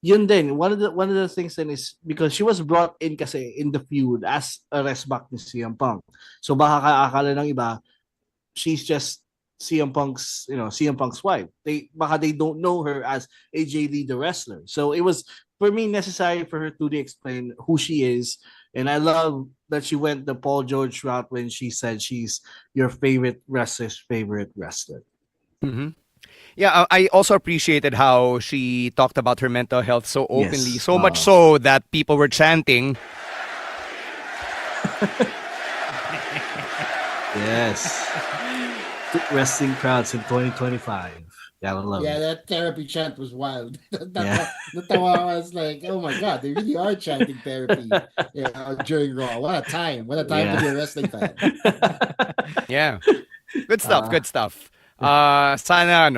yun din, one of the things then is because she was brought in kasi in the feud as a rest back ni CM Punk. So baka akala ng iba, she's just CM Punk's wife. Baka they don't know her as AJ Lee the wrestler. So it was for me necessary for her to explain who she is. And I love that she went the Paul George route when she said she's your favorite wrestler's favorite wrestler. Mm-hmm. Yeah, I also appreciated how she talked about her mental health so openly, so much so that people were chanting. Yes. Wrestling crowds in 2025. Yeah, I love it. that therapy chant was wild. Natawa, I was like, oh my god, they really are chanting therapy during Raw. What a time! What a time to be a wrestling fan. Yeah. Good stuff, good stuff. Sana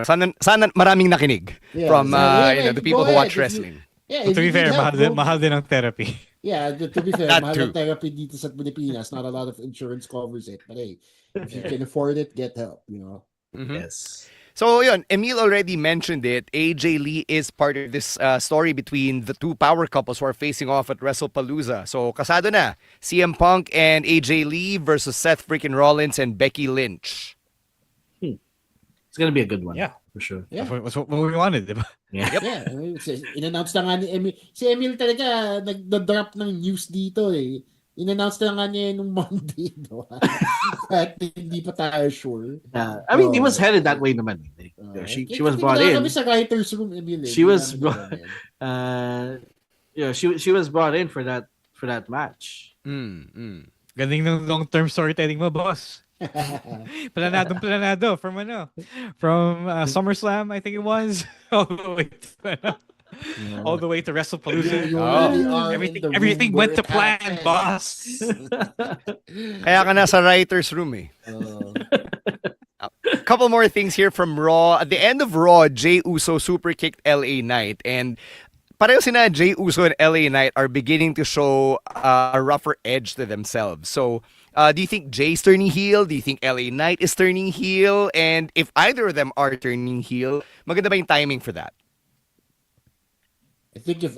maraming nakinig from the people who watch wrestling. Yeah, But to be fair, help, mahal din ang therapy. Yeah, to be fair, That mahal too. ang therapy dito sa Pilipinas. Not a lot of insurance covers it. But hey, if you can afford it, get help, Yes. So yun, Emil already mentioned it. AJ Lee is part of this story between the two power couples who are facing off at WrestlePalooza. So kasado na CM Punk and AJ Lee versus Seth freaking Rollins and Becky Lynch. It's gonna be a good one. Yeah. For sure. Yeah. That's what we wanted, diba? Yeah. Yeah, in-announce na nga ni Emil. Si Emil talaga, nag-drop ng news dito eh. In-announce na nga niya nung Monday, no? At hindi pa tayo sure. I mean, he was headed that way naman. She was brought in. Kami sa writer's room, Emil. She was she was brought in for that match. Galing ng long-term storytelling mo, boss. Planado from SummerSlam, I think it was, all the way to WrestlePalooza. Everything went to plan, boss. Kaya ka nasa writer's room eh. A couple more things here from Raw. At the end of Raw, Jey Uso super kicked LA Knight, and pareho sina Jey Uso and LA Knight are beginning to show a rougher edge to themselves. So, do you think Jay's turning heel? Do you think LA Knight is turning heel? And if either of them are turning heel, maganda ba yung timing for that? I think if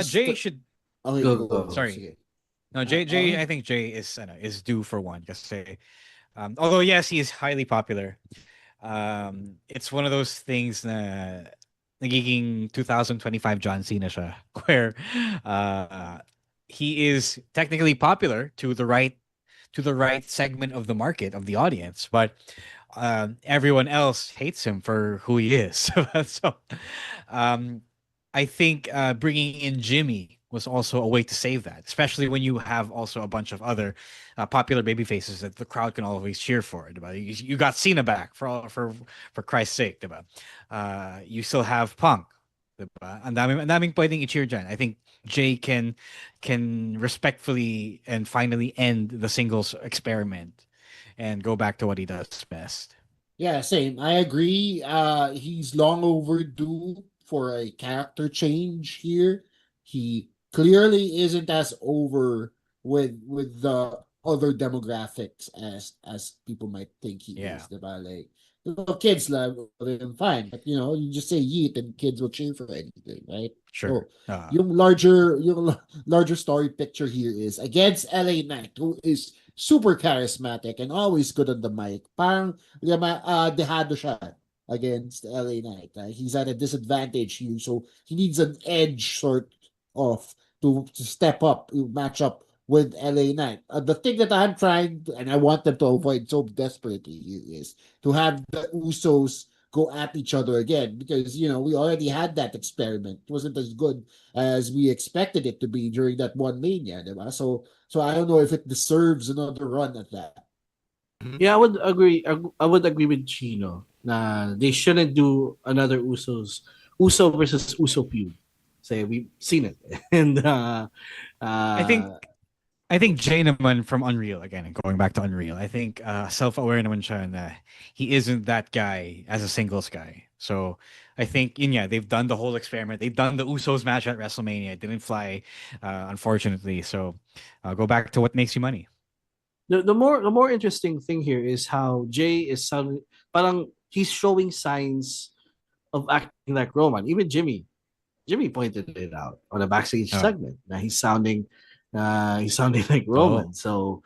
Jay should. Go. Sorry. No, Jay. I think Jay is due for one. Kasi, although yes, he is highly popular. It's one of those things na nagiging 2025 John Cena siya, where he is technically popular to the right segment of the market, of the audience, but everyone else hates him for who he is. So I think bringing in Jimmy was also a way to save that, especially when you have also a bunch of other popular baby faces that the crowd can always cheer for. You got Cena back for Christ's sake. You still have Punk. Ang daming pwedeng i-cheer dyan. I think Jay can respectfully and finally end the singles experiment and go back to what he does best. Yeah, same. I agree. He's long overdue for a character change here. He clearly isn't as over with the other demographics as people might think he is. Diba? Like, kids love him fine, but you just say yeet and kids will cheer for anything, right? Sure. So, yung larger story picture here is against LA Knight, who is super charismatic and always good on the mic. Parang dehado siya against LA Knight. He's at a disadvantage here, so he needs an edge sort of to step up, match up with LA Knight. The thing that I'm trying to, and I want them to avoid so desperately is to have the Usos go at each other again, because we already had that experiment. It wasn't as good as we expected it to be during that one Mania, diba? So I don't know if it deserves another run at that. Yeah, I would agree. I would agree with Chino. Nah, they shouldn't do another Uso versus Uso feud. Say we've seen it, and I think Jay naman from Unreal, again, going back to Unreal, I think self-aware naman siya na he isn't that guy as a singles guy. So I think they've done the whole experiment. They've done the Usos match at WrestleMania. It didn't fly, unfortunately. So go back to what makes you money. The more interesting thing here is how Jay is sounding. Parang he's showing signs of acting like Roman. Even Jimmy pointed it out on a backstage segment. Now he's sounding like Roman. So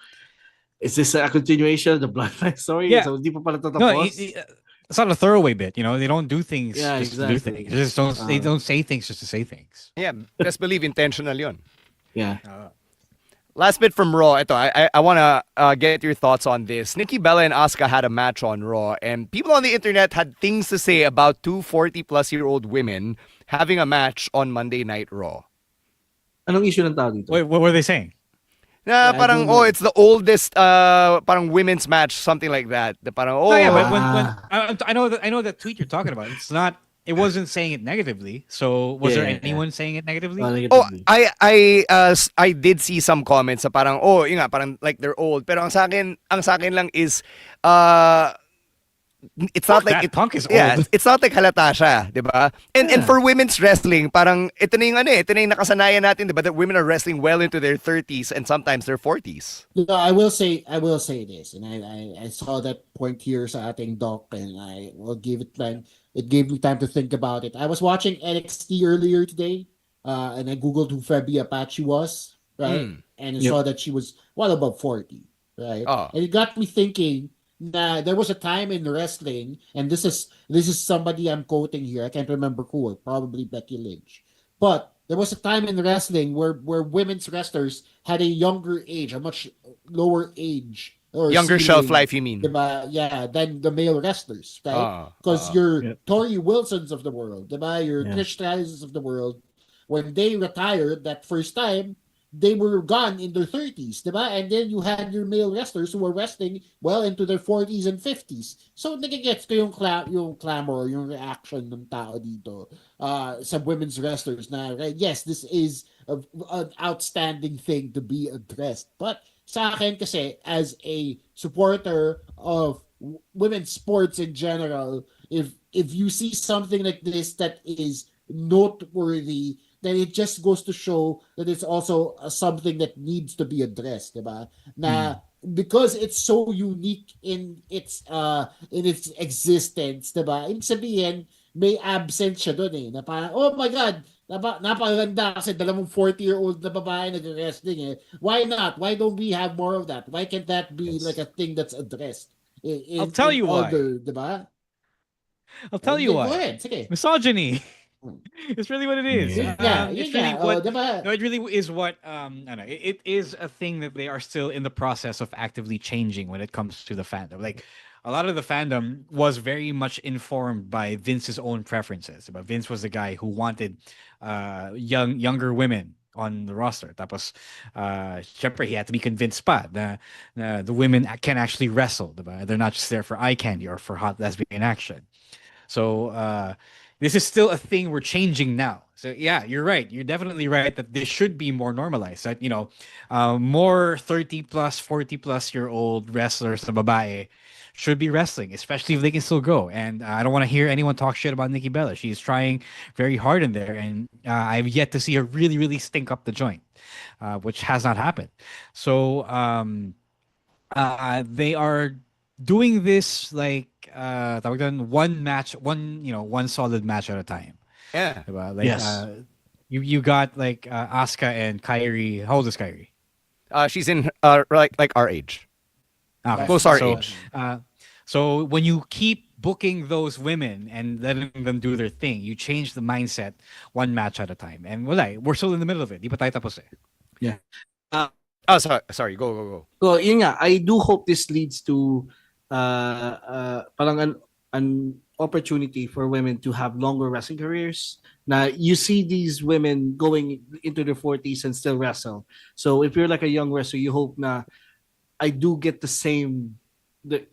is this a continuation of the Bloodline story? Yeah. So di pa pala tatapos? No, it's not a throwaway bit. They don't do things just exactly. to do things. They don't say things just to say things. Yeah, best believe intentional yun. Yeah. Last bit from Raw. Ito, I want to get your thoughts on this. Nikki Bella and Asuka had a match on Raw, and people on the internet had things to say about two 40-plus-year-old women having a match on Monday Night Raw. Anong issue ng tao dito? Wait, what were they saying? Na I parang don't know. it's the oldest parang women's match, something like that. The parang No, yeah, but when I know that tweet you're talking about. It wasn't saying it negatively. So was there anyone saying it negatively? Oh, I did see some comments sa parang yun nga, parang like they're old. Pero ang sa akin lang is it's not like Punk is yeah, old. it's not like halata siya, 'di ba? And for women's wrestling, parang ito na yung nakasanayan natin, 'di ba? That women are wrestling well into their 30s and sometimes their 40s. No, I will say this, and I saw that point here sa ating doc, and I will give it time. It gave me time to think about it. I was watching NXT earlier today, and I googled who Fabi Apache was, right? And I saw that she was well above 40, right? And it got me thinking. There was a time in wrestling, and this is somebody I'm quoting here. I can't remember who, probably Becky Lynch. But there was a time in wrestling where women's wrestlers had a younger age, a much lower age, or younger ceiling, shelf life, you mean? Diba? Yeah, than the male wrestlers, right? Because your Tori Wilsons of the world, diba? Your Trish Stratus of the world, when they retired that first time, they were gone in their 30s, diba? And then you had your male wrestlers who were wrestling well into their 40s and 50s. So nagigets ko yung clamor, yung reaction ng tao dito sa women's wrestlers na, right? Yes, this is an outstanding thing to be addressed. But sa akin kasi, as a supporter of women's sports in general, if you see something like this that is noteworthy, then it just goes to show that it's also something that needs to be addressed, diba? Na because it's so unique in its existence, diba? Ibig sabihin, may absent siya doon eh. Na parang, oh my God, napakaganda kasi 40-year-old na babae nag-wrestling eh. Why not? Why don't we have more of that? Why can't that be like a thing that's addressed? I'll tell you why. Diba? I'll tell you why. Go ahead. Sige. Misogyny. It's really what it is. It really is what I don't know. It is a thing that they are still in the process of actively changing when it comes to the fandom. Like a lot of the fandom was very much informed by Vince's own preferences. But Vince was the guy who wanted younger women on the roster. Tapos, syempre, he had to be convinced pa that the women can actually wrestle. Diba? They're not just there for eye candy or for hot lesbian action. So this is still a thing we're changing now. So yeah, you're right. You're definitely right that this should be more normalized. That more 30 plus, 40 plus year old wrestlers na babae should be wrestling, especially if they can still go. And I don't want to hear anyone talk shit about Nikki Bella. She's trying very hard in there, and I've yet to see her really, really stink up the joint, which has not happened. So they are doing this like one solid match at a time. Yeah. Like, yes. You got like Asuka and Kairi. How old is Kairi? She's in like our age. Close our age. So when you keep booking those women and letting them do their thing, you change the mindset one match at a time. And we're still in the middle of it. Di pa tayo tapos eh. Yeah. Sorry. Go. So, yun nga, I do hope this leads to parang an opportunity for women to have longer wrestling careers. Now, you see these women going into their 40s and still wrestle. So if you're like a young wrestler, you hope na I do get the same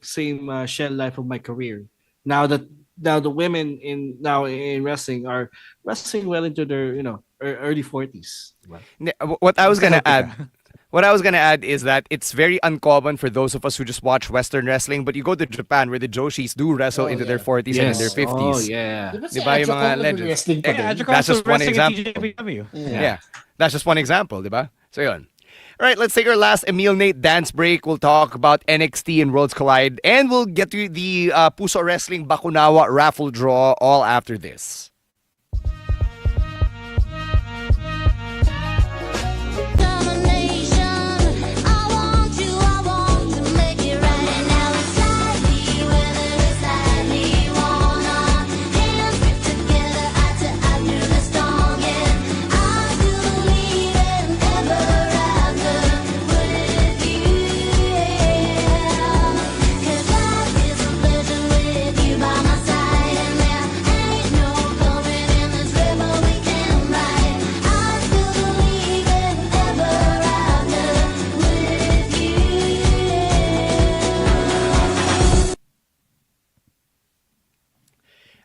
shell life of my career. Now the women in wrestling are wrestling well into their early 40s. What I was gonna add is that it's very uncommon for those of us who just watch Western wrestling, but you go to Japan where the Joshis do wrestle into their 40s and in their 50s. Oh, yeah. Diba yung mga legends? That's just one example. Yeah. That's just one example, diba? So yun. All right, let's take our last Emil Nate dance break. We'll talk about NXT and Worlds Collide, and we'll get to the Puso Wrestling Bakunawa raffle draw all after this.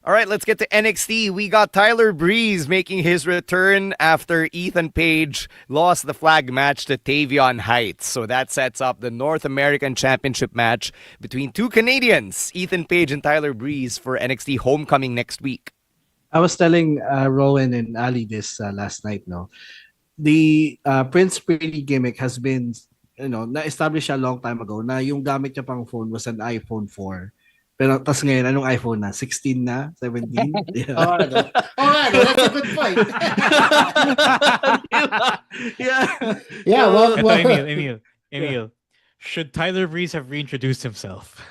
All right, let's get to NXT. We got Tyler Breeze making his return after Ethan Page lost the flag match to Tavion Heights. So that sets up the North American Championship match between two Canadians, Ethan Page and Tyler Breeze, for NXT Homecoming next week. I was telling Rowan and Ali this last night, no? The Prince Pretty gimmick has been, na-establish a long time ago na yung gamit niya pang phone was an iPhone 4. Pero tas ngayon, anong iPhone na? 16 na? 17? Yeah. That's a good point. Yeah, well, Emil. Should Tyler Breeze have reintroduced himself?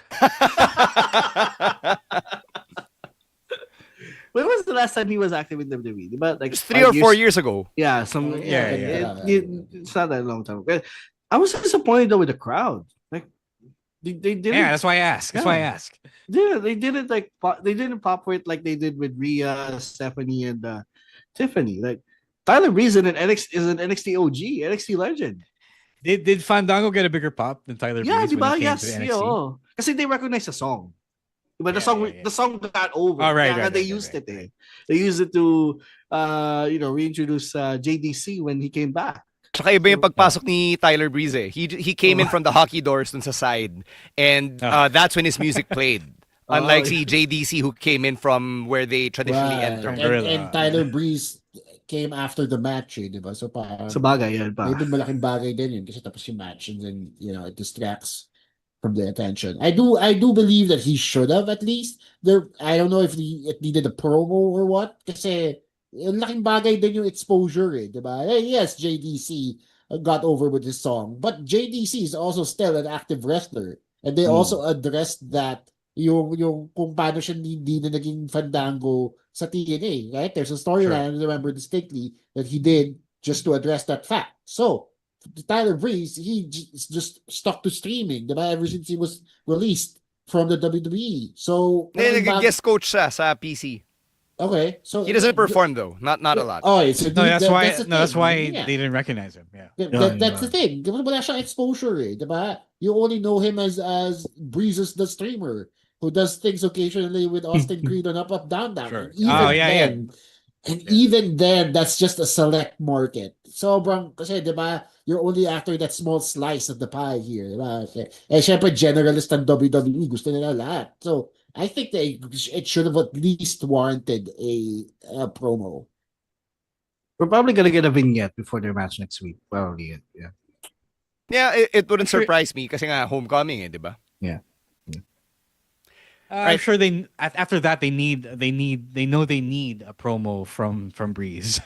When was the last time he was active in WWE? Diba? Like just 3 or 4 years ago. Yeah, it's not that long time. I was disappointed though with the crowd. Like they didn't. Yeah, that's why I asked. Yeah, they didn't they didn't pop for it like they did with Rhea, Stephanie, and Tiffany. Like Tyler Breeze is an NXT OG, NXT legend. Did Fandango get a bigger pop than Tyler Breeze when he came to NXT? Kasi they recognize the song. But the song got over. Oh, right, they used it. They used it to reintroduce JDC when he came back. Tsaka iba yung pagpasok ni Tyler Breeze eh. He came in from the hockey doors dun sa side, and that's when his music played. Unlike si JDC who came in from where they traditionally enter. And Tyler Breeze came after the match, diba? So sa bagay yan pa. Maybe malaking bagay din yun kasi tapos yung match and then it distracts from the attention. I do believe that he should have at least. I don't know if it needed a promo or what kasi yung laking bagay din yung exposure diba? Yes, JDC got over with his song, but JDC is also still an active wrestler, and they also addressed that yung kung paano siya hindi na naging Fandango sa TNA, right? There's a storyline, I remember distinctly, that he did just to address that fact. So Tyler Breeze, he just stuck to streaming, diba? Ever since he was released from the WWE. So guest coach siya sa PC. Okay, so he doesn't perform though, not a lot. Oh, so that's why they didn't recognize him. Yeah, that's the thing. Wala siyang exposure, diba? You only know him as Breezes the streamer who does things occasionally with Austin Creed on Up Down Down. Sure. Even then, that's just a select market. Sobrang kasi diba, you're only after that small slice of the pie here, diba? Syempre generalist ng WWE, gusto nila lahat. So I think it should have at least warranted a promo. We're probably gonna get a vignette before their match next week. Probably, yeah. Yeah, it wouldn't surprise me kasi nga homecoming diba? Yeah. I'm sure after that they know they need a promo from Breeze.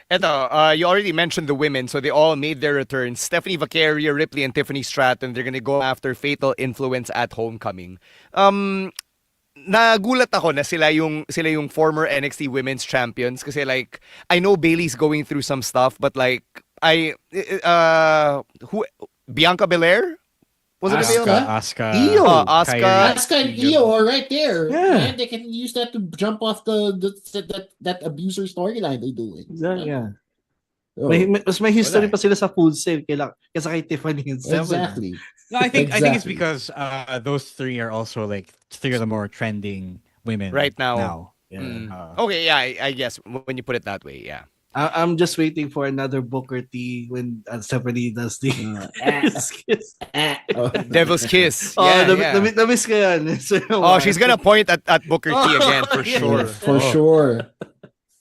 Eto, you already mentioned the women, so they all made their returns. Stephanie Vaqueria, Ripley, and Tiffany Stratton, they're gonna go after Fatal Influence at Homecoming. Nagulat ako na sila yung former NXT Women's Champions kasi like I know Bayley's going through some stuff, but like Bianca Belair? Was it Asuka? Asuka and Io are right there. Yeah. And they can use that to jump off that abuser storyline they do. Yeah. May history pa sila sa Full Sail kaysa kay Tiffany and Stephanie. Exactly. No, I think it's because those three are also like three of the more trending women right now. Yeah. Okay, yeah, I guess when you put it that way, yeah. I'm just waiting for another Booker T when Stephanie does the kiss. Devil's Kiss. Na-miss ko yan. She's gonna point at Booker T again for sure. For sure.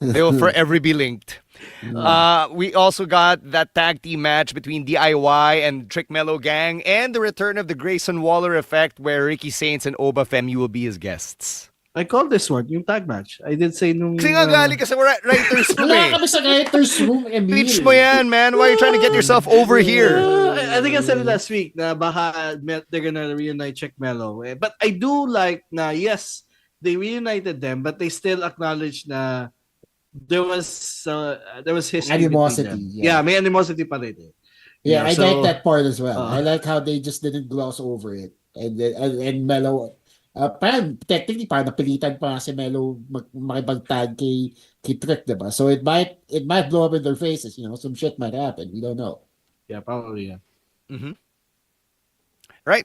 They will forever be linked. We also got that tag team match between DIY and Trick Mellow Gang and the return of the Grayson Waller effect where Ricky Saints and Oba Femi will be his guests. I called this one, yung tag match. I did say nung... Kasi nga galing ka sa writer's room Wala kami sa writer's room, Emil. Reach mo yan, man. Why are you trying to get yourself over here? I think I said it last week na baka they're gonna reunite Chick Mello. But I do like na, yes, they reunited them, but they still acknowledge na there was history. Animosity. Yeah, may animosity pa rin. Yeah, I like that part as well. I like how they just didn't gloss over it. And Mello... technically parang napilitan pa si Melo makipag-tag kay Trick, diba? So it might blow up in their faces, some shit might happen. We don't know. Yeah, probably, yeah. Mm-hmm. Right.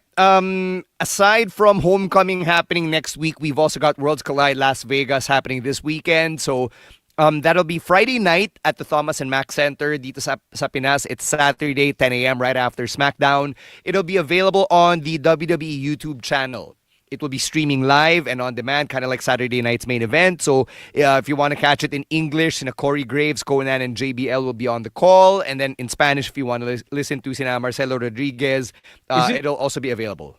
Aside from Homecoming happening next week, we've also got Worlds Collide Las Vegas happening this weekend. So that'll be Friday night at the Thomas and Mack Center dito sa Pinas. It's Saturday, 10 a.m. right after SmackDown. It'll be available on the WWE YouTube channel. It will be streaming live and on demand, kind of like Saturday night's main event. So if you want to catch it in English, Corey Graves, Conan, and JBL will be on the call. And then in Spanish, if you want to listen to Marcelo Rodriguez, it'll also be available.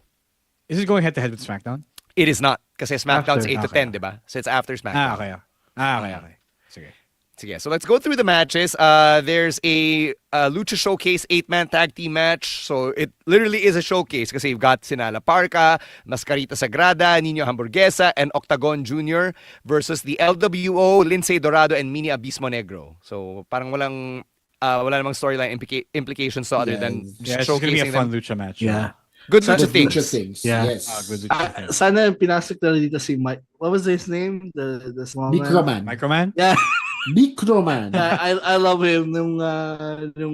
Is it going head-to-head with SmackDown? It is not. Kasi SmackDown's 8 to 10, diba? So it's after SmackDown. Okay. Sige. So let's go through the matches. There's a Lucha Showcase 8-man tag team match. So it literally is a showcase kasi you've got Sinala Parca, Mascarita Sagrada, Nino Hamburguesa, and Octagon Jr. versus the LWO, Lince Dorado, and Mini Abismo Negro. So parang wala namang storyline implications other than it's showcasing gonna be a fun them. lucha match. Yeah. Good Good lucha lucha things. things. Yeah. Yes. Good lucha things. Sana pinasok na dito si Mike. What was his name? The small man? Microman? Yeah. Microman. I love him. Nung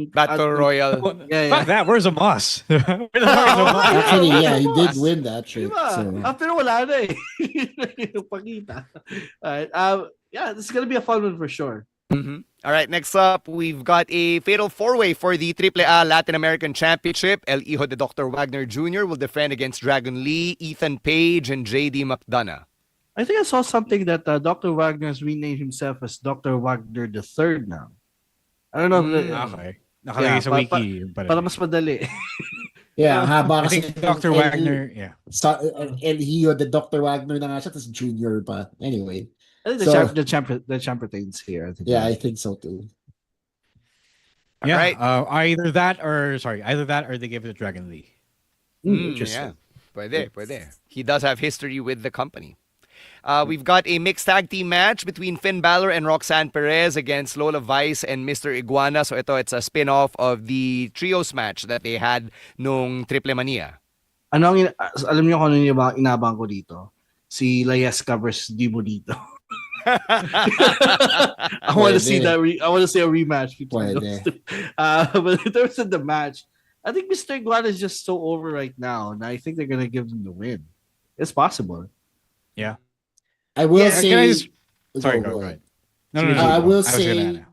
Battle Royal. Yeah. Fuck that. Where's a Moss? Actually, yeah, he did win that trick. Diba? So. Pero wala na eh. Yung pakita. Alright. Yeah, this is gonna be a fun one for sure. Mm-hmm. All right, next up, we've got a fatal four-way for the AAA Latin American Championship. El Hijo de Dr. Wagner Jr. will defend against Dragon Lee, Ethan Page, and JD McDonough. I think I saw something that Dr. Wagner has renamed himself as Dr. Wagner the Third now. I don't know. Okay. Nakalagay sa wiki. Para mas madali. Yeah, haba I think Dr. Wagner, yeah. El Hijo de Dr. Wagner na nga siya, tapos junior pa. Anyway. I think the champ retains here. I think. Yeah, I think so too. Yeah, right. Either that or they give it to Dragon Lee. Yeah, puede. He does have history with the company. We've got a mixed tag team match between Finn Balor and Roxanne Perez against Lola Vice and Mr. Iguana. So it's a spin-off of the trios match that they had nung Triple Mania. Alam niyo kung ano yung inabang ko dito? Si Layeska versus Dibo dito. I want to see that. I want to see a rematch between those two. But in terms of the match, I think Mr. Iguana is just so over right now, and I think they're gonna give him the win. It's possible. Yeah. I will say. Sorry, go ahead. No. I will say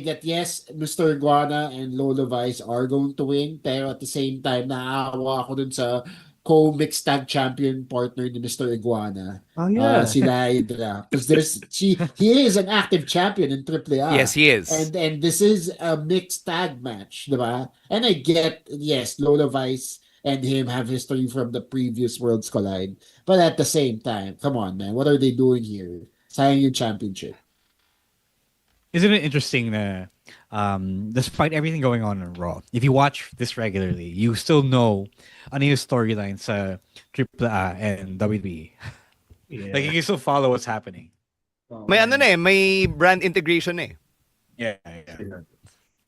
that yes, Mr. Iguana and Lola Vice are going to win, pero at the same time, naaawa ako dun sa co-mixed tag champion partner ni Mr. Iguana. Oh yeah, si Hydra. Because he is an active champion in AAA. Yes, he is. And this is a mixed tag match, diba? And I get, yes, Lola Vice and him have history from the previous Worlds Collide. But at the same time, come on, man, what are they doing here? Sayang yung championship. Isn't it interesting that despite everything going on in Raw, if you watch this regularly, you still know ano yung storylines sa AAA and WWE. Yeah. Like you can still follow what's happening. May brand integration eh. Yeah.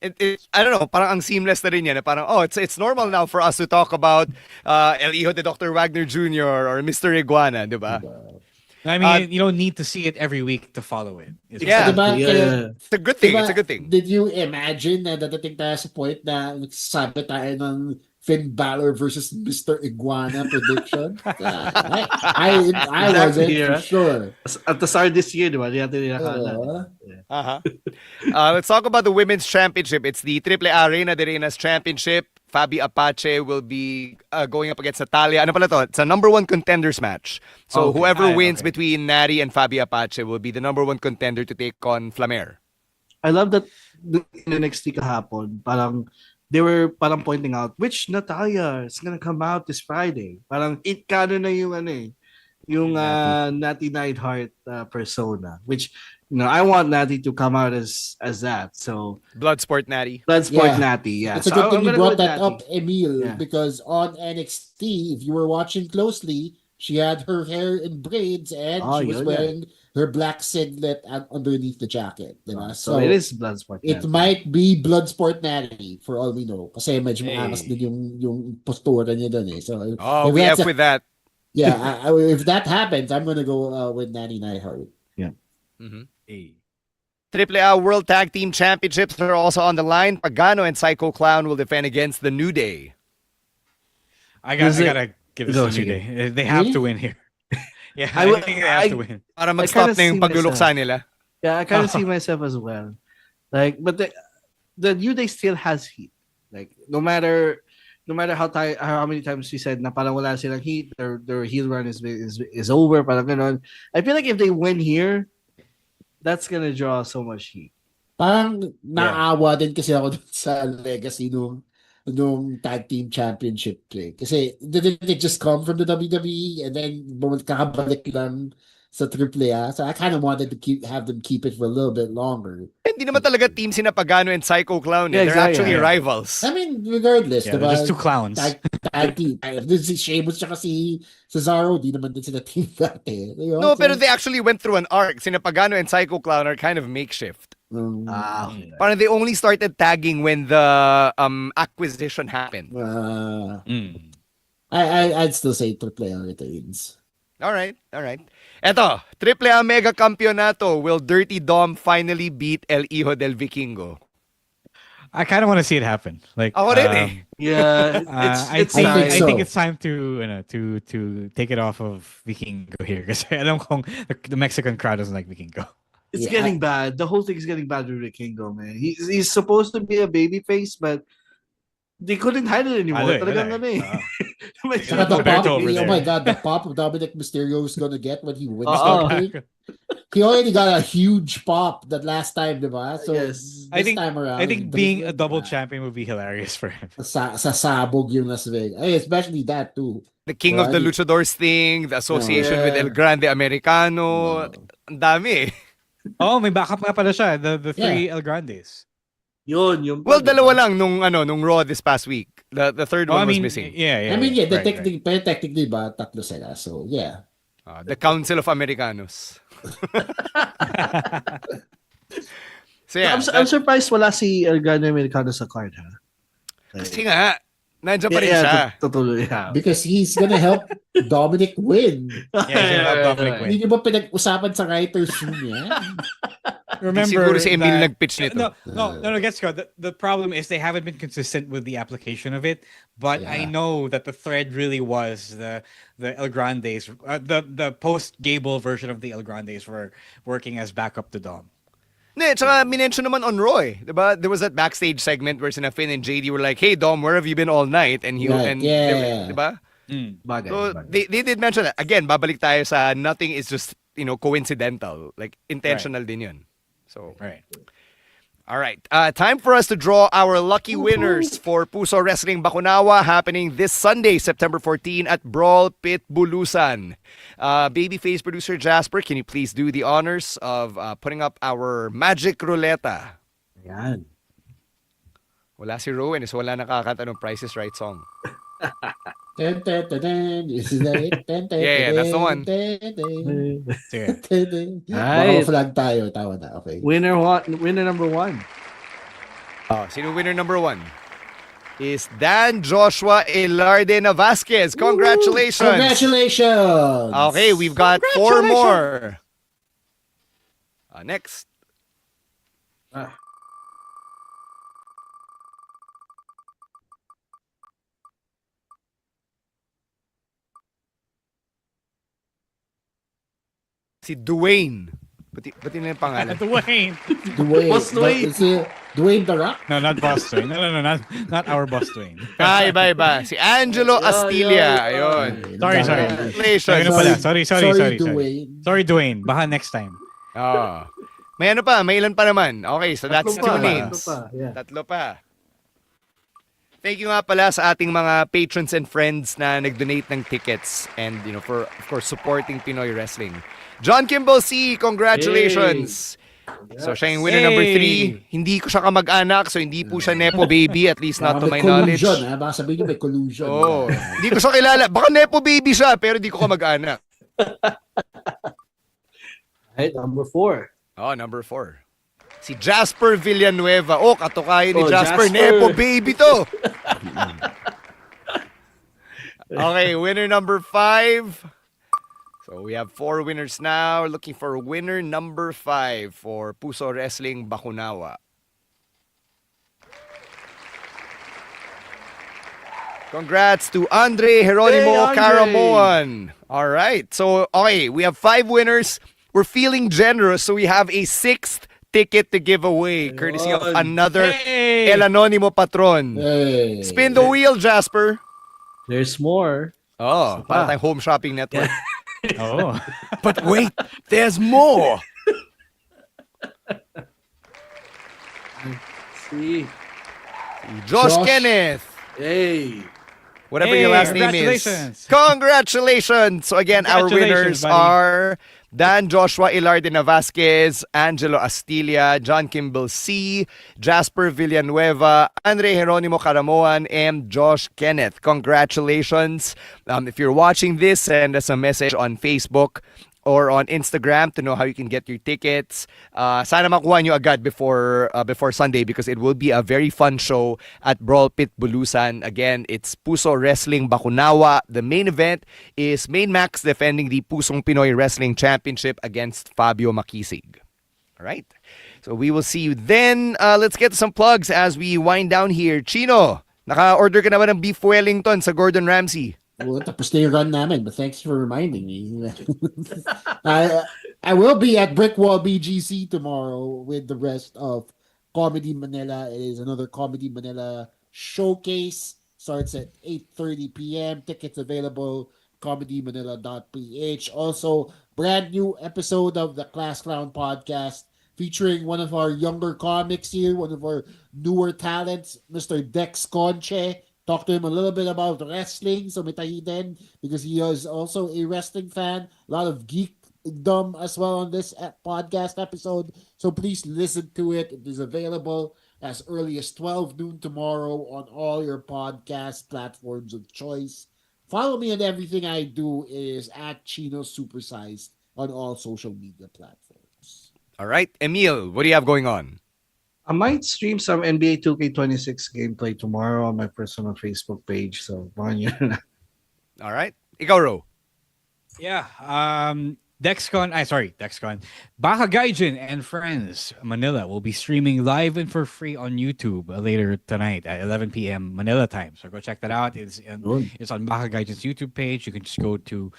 I don't know, parang ang seamless na rin yan. Parang, it's normal now for us to talk about El Hijo de Dr. Wagner Jr. or Mr. Iguana, di ba? I mean, you don't need to see it every week to follow it. It's a good thing. It's a good thing. Did you imagine na dadating tayo sa point na nagsasabi tayo ng Finn Balor versus Mr. Iguana prediction? I wasn't sure. At the start of this year, diba? Let's talk about the Women's Championship. It's the AAA Reina de Reinas Championship. Fabi Apache will be going up against Natalia. Ano pala to? It's a number one contenders match. So whoever wins between Natty and Fabi Apache will be the number one contender to take on Flamer. I love that in NXT kahapon, parang they were parang pointing out which Natalia is gonna come out this Friday. Parang it canon na yung yung Natty Neidhart persona, which I want Natty to come out as that. So Bloodsport Natty. Natty, yeah. It's a good thing you brought that up, Emil, Yeah. because on NXT, if you were watching closely, she had her hair in braids and she was wearing her black singlet underneath the jacket. Diba? So it is Bloodsport Natty. It might be Bloodsport Natty for all we know. Kasi medyo maangas din yung postura niya dun eh. So, we have with that. Yeah, if that happens, I'm gonna go with Natty Neidhart. Yeah. Mm-hmm. AAA World Tag Team Championships are also on the line. Pagano and Psycho Clown will defend against the New Day. I gotta give this to New Day. They have to win here. Yeah, I think they have to win. Para mag-stop na yung pagluluksa nila. Yeah, I kind of see myself as well. Like, but the New Day still has heat. Like, no matter how many times we said na parang wala silang heat, their heel run is over, parang ganon. I feel like if they win here, that's gonna draw so much heat. Parang naawa din kasi ako dun sa legacy nung tag team championship kasi didn't it just come from the WWE and then kakabalik lang sa AAA. So I kind of wanted to have them keep it for a little bit longer. Hindi naman talaga team sina Pagano and Psycho Clown. They're actually rivals. I mean, regardless, diba? Just two clowns. Tag team. Si Sheamus tsaka si Cesaro, di naman din sila team dati. No, pero they actually went through an arc. Sina Pagano and Psycho Clown are kind of makeshift. Parang they only started tagging when the acquisition happened. I'd still say AAA retains. All right. Eto, AAA Mega Campeonato. Will Dirty Dom finally beat El Hijo del Vikingo? I kind of want to see it happen. Like, really? Yeah, I think it's time to take it off of Vikingo here because alam kong the Mexican crowd doesn't like Vikingo. It's getting bad. The whole thing is getting bad with Vikingo, man. He's supposed to be a babyface, but they couldn't hide it anymore. Oh my God, the pop of Dominic Mysterio is gonna get when he wins that thing. He already got a huge pop that last time, diba? So yes. this time around, I think being a double champion would be hilarious for him. Sa sabog yung Las Vegas. Especially that too. The King of the Luchadors thing, the association with El Grande Americano. Ang dami. Oh, may backup nga pala siya. The three El Grandes. Yun. Well, dalawa lang nung Raw this past week. The third one was missing. Yeah. I mean, technically ba tatlo sila. So, yeah. The Council of Americanos. So yeah. I'm surprised wala si El Grande Americano sa card, ha? Kasi nga, nandiyan pa rin siya. Totally, because he's gonna help Dominic win. Hindi niyo ba pinag-usapan sa writers room yan? Remember siguro si Emil nag-pitch nito. No, gets go. The problem is they haven't been consistent with the application of it. But I know that the thread really was the El Grandes, the post Gable version of the El Grandes were working as backup to Dom. Ne, tsaka minention naman on Roy, diba? There was that backstage segment where sina Finn and JD were like, "Hey Dom, where have you been all night?" And diba? So they did mention that. Again, babalik tayo sa nothing is just, coincidental. Like intentional din yun. So, all right. Time for us to draw our lucky winners for Puso Wrestling Bakunawa happening this Sunday, September 14 at Brawl Pit Bulusan. Babyface producer Jasper, can you please do the honors of putting up our magic ruleta? Ayan. Wala si Rowan, so wala nakakanta ng Price is Right song. Is that it? Yeah, that's the one. Baka flag tayo. Tawa na. Okay. Winner number 1. Sino winner number 1? Is Dan Joshua Elarde Vasquez. Congratulations! Congratulations! Okay, we've got 4 more. Next. Si Dwayne. Ba't yun yung pangalan? Dwayne. Boss Dwayne. Is it Dwayne The Rock? No, not Boss Dwayne. No, not our Boss Dwayne. Iba. Si Angelo Astilla. Ayun. Sorry. Congratulations. Sorry, Dwayne. Sorry, Dwayne. Baka next time. May may ilan pa naman. Okay, so that's 2 names. Tatlo pa. Thank you nga pala sa ating mga patrons and friends na nag-donate ng tickets and, for, of course, supporting Pinoy wrestling. John Kimball C, congratulations! Yes. So, siya yung winner number 3. Hindi ko siya kamag-anak, so hindi po siya Nepo baby, at least not to my knowledge. Baka sabihin nyo may collusion. Hindi ko siya kilala. Baka Nepo baby siya, pero hindi ko kamag-anak. Right, number 4. Number 4. Si Jasper Villanueva. Katukayo ni Jasper. Jasper. Nepo baby to. Okay, winner number 5. So we have 4 winners now. We're looking for winner number 5 for Puso Wrestling Bakunawa. Congrats to Andre Geronimo Andre! Caramoan. All right. So, okay, we have 5 winners. We're feeling generous, so we have a 6th ticket to give away, courtesy of another El Anonimo Patron. Hey. Spin the wheel, Jasper. There's more. Oh, para tayong home shopping network. Oh. But wait, there's more. See. Josh Kenneth. Hey. Whatever your last name is. Congratulations. So again, our winners buddy. are Dan Joshua Ilardina Vasquez, Angelo Astilla, John Kimball C, Jasper Villanueva, Andre Geronimo Caramoan, and Josh Kenneth. Congratulations. If you're watching this, send us a message on Facebook or on Instagram to know how you can get your tickets. Sana makuha nyo agad before Sunday because it will be a very fun show at Brawl Pit Bulusan. Again, it's Puso Wrestling Bakunawa. The main event is Main Max defending the Pusong Pinoy Wrestling Championship against Fabio Makisig. All right. So we will see you then. Let's get some plugs as we wind down here. Chino, naka-order ka naman ng beef Wellington sa Gordon Ramsay. Well, tapos na yung run namin, but thanks for reminding me. I will be at Brickwall BGC tomorrow with the rest of Comedy Manila. It is another Comedy Manila showcase. Starts at 8:30 p.m. Tickets available, comedymanila.ph. Also, brand new episode of the Class Clown podcast featuring one of our younger comics here, one of our newer talents, Mr. Dex Conche. Talk to him a little bit about wrestling, so mitahi din, because he is also a wrestling fan. A lot of geekdom as well on this podcast episode. So please listen to it. It is available as early as 12 noon tomorrow on all your podcast platforms of choice. Follow me on everything I do. It is at Chino Supersized on all social media platforms. All right. Emil, what do you have going on? I might stream some NBA 2K26 gameplay tomorrow on my personal Facebook page. So, all right. Ikaw, Ro. Yeah. Dexcon. Baka Gaijin and Friends Manila will be streaming live and for free on YouTube later tonight at 11 p.m. Manila time. So go check that out. It's on Baka Gaijin's YouTube page. You can just go to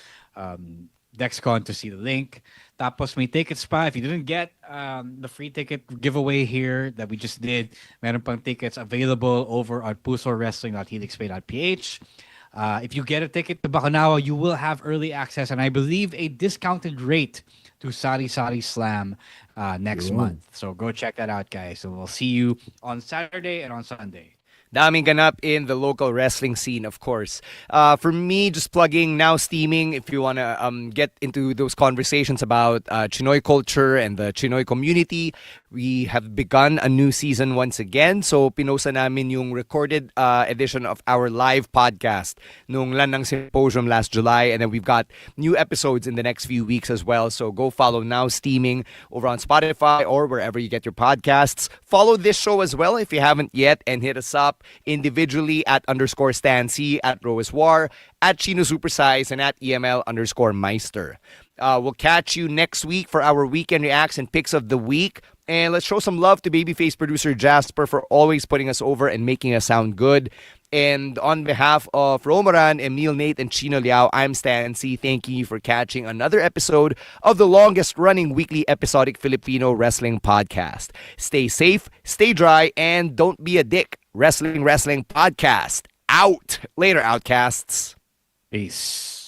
Dexcon to see the link. Tapos may tickets pa. If you didn't get the free ticket giveaway here that we just did, meron pang tickets available over on pusowrestling.helixpay.ph. If you get a ticket to Bakunawa, you will have early access and I believe a discounted rate to Sari Sari Slam next month. So go check that out, guys. So we'll see you on Saturday and on Sunday. Daming ganap in the local wrestling scene, of course. For me, just plugging Now Steaming. If you want to get into those conversations about Chinoy culture and the Chinoy community, we have begun a new season once again. So, pinosa namin yung recorded edition of our live podcast nung Lanang Symposium last July. And then we've got new episodes in the next few weeks as well. So, go follow Now Steaming over on Spotify or wherever you get your podcasts. Follow this show as well if you haven't yet and hit us up individually at @_Stancy, at Roeswar, at Chino Supersize, and at EML_Meister. We'll catch you next week for our weekend reacts and picks of the week. And let's show some love to babyface producer Jasper for always putting us over and making us sound good. And on behalf of Romaran, Emil, Nate, and Chino Liao, I'm Stancy. Thanking you for catching another episode of the longest-running weekly episodic Filipino wrestling podcast. Stay safe, stay dry, and don't be a dick. Wrestling Podcast. Out. Later, Outcasts. Peace.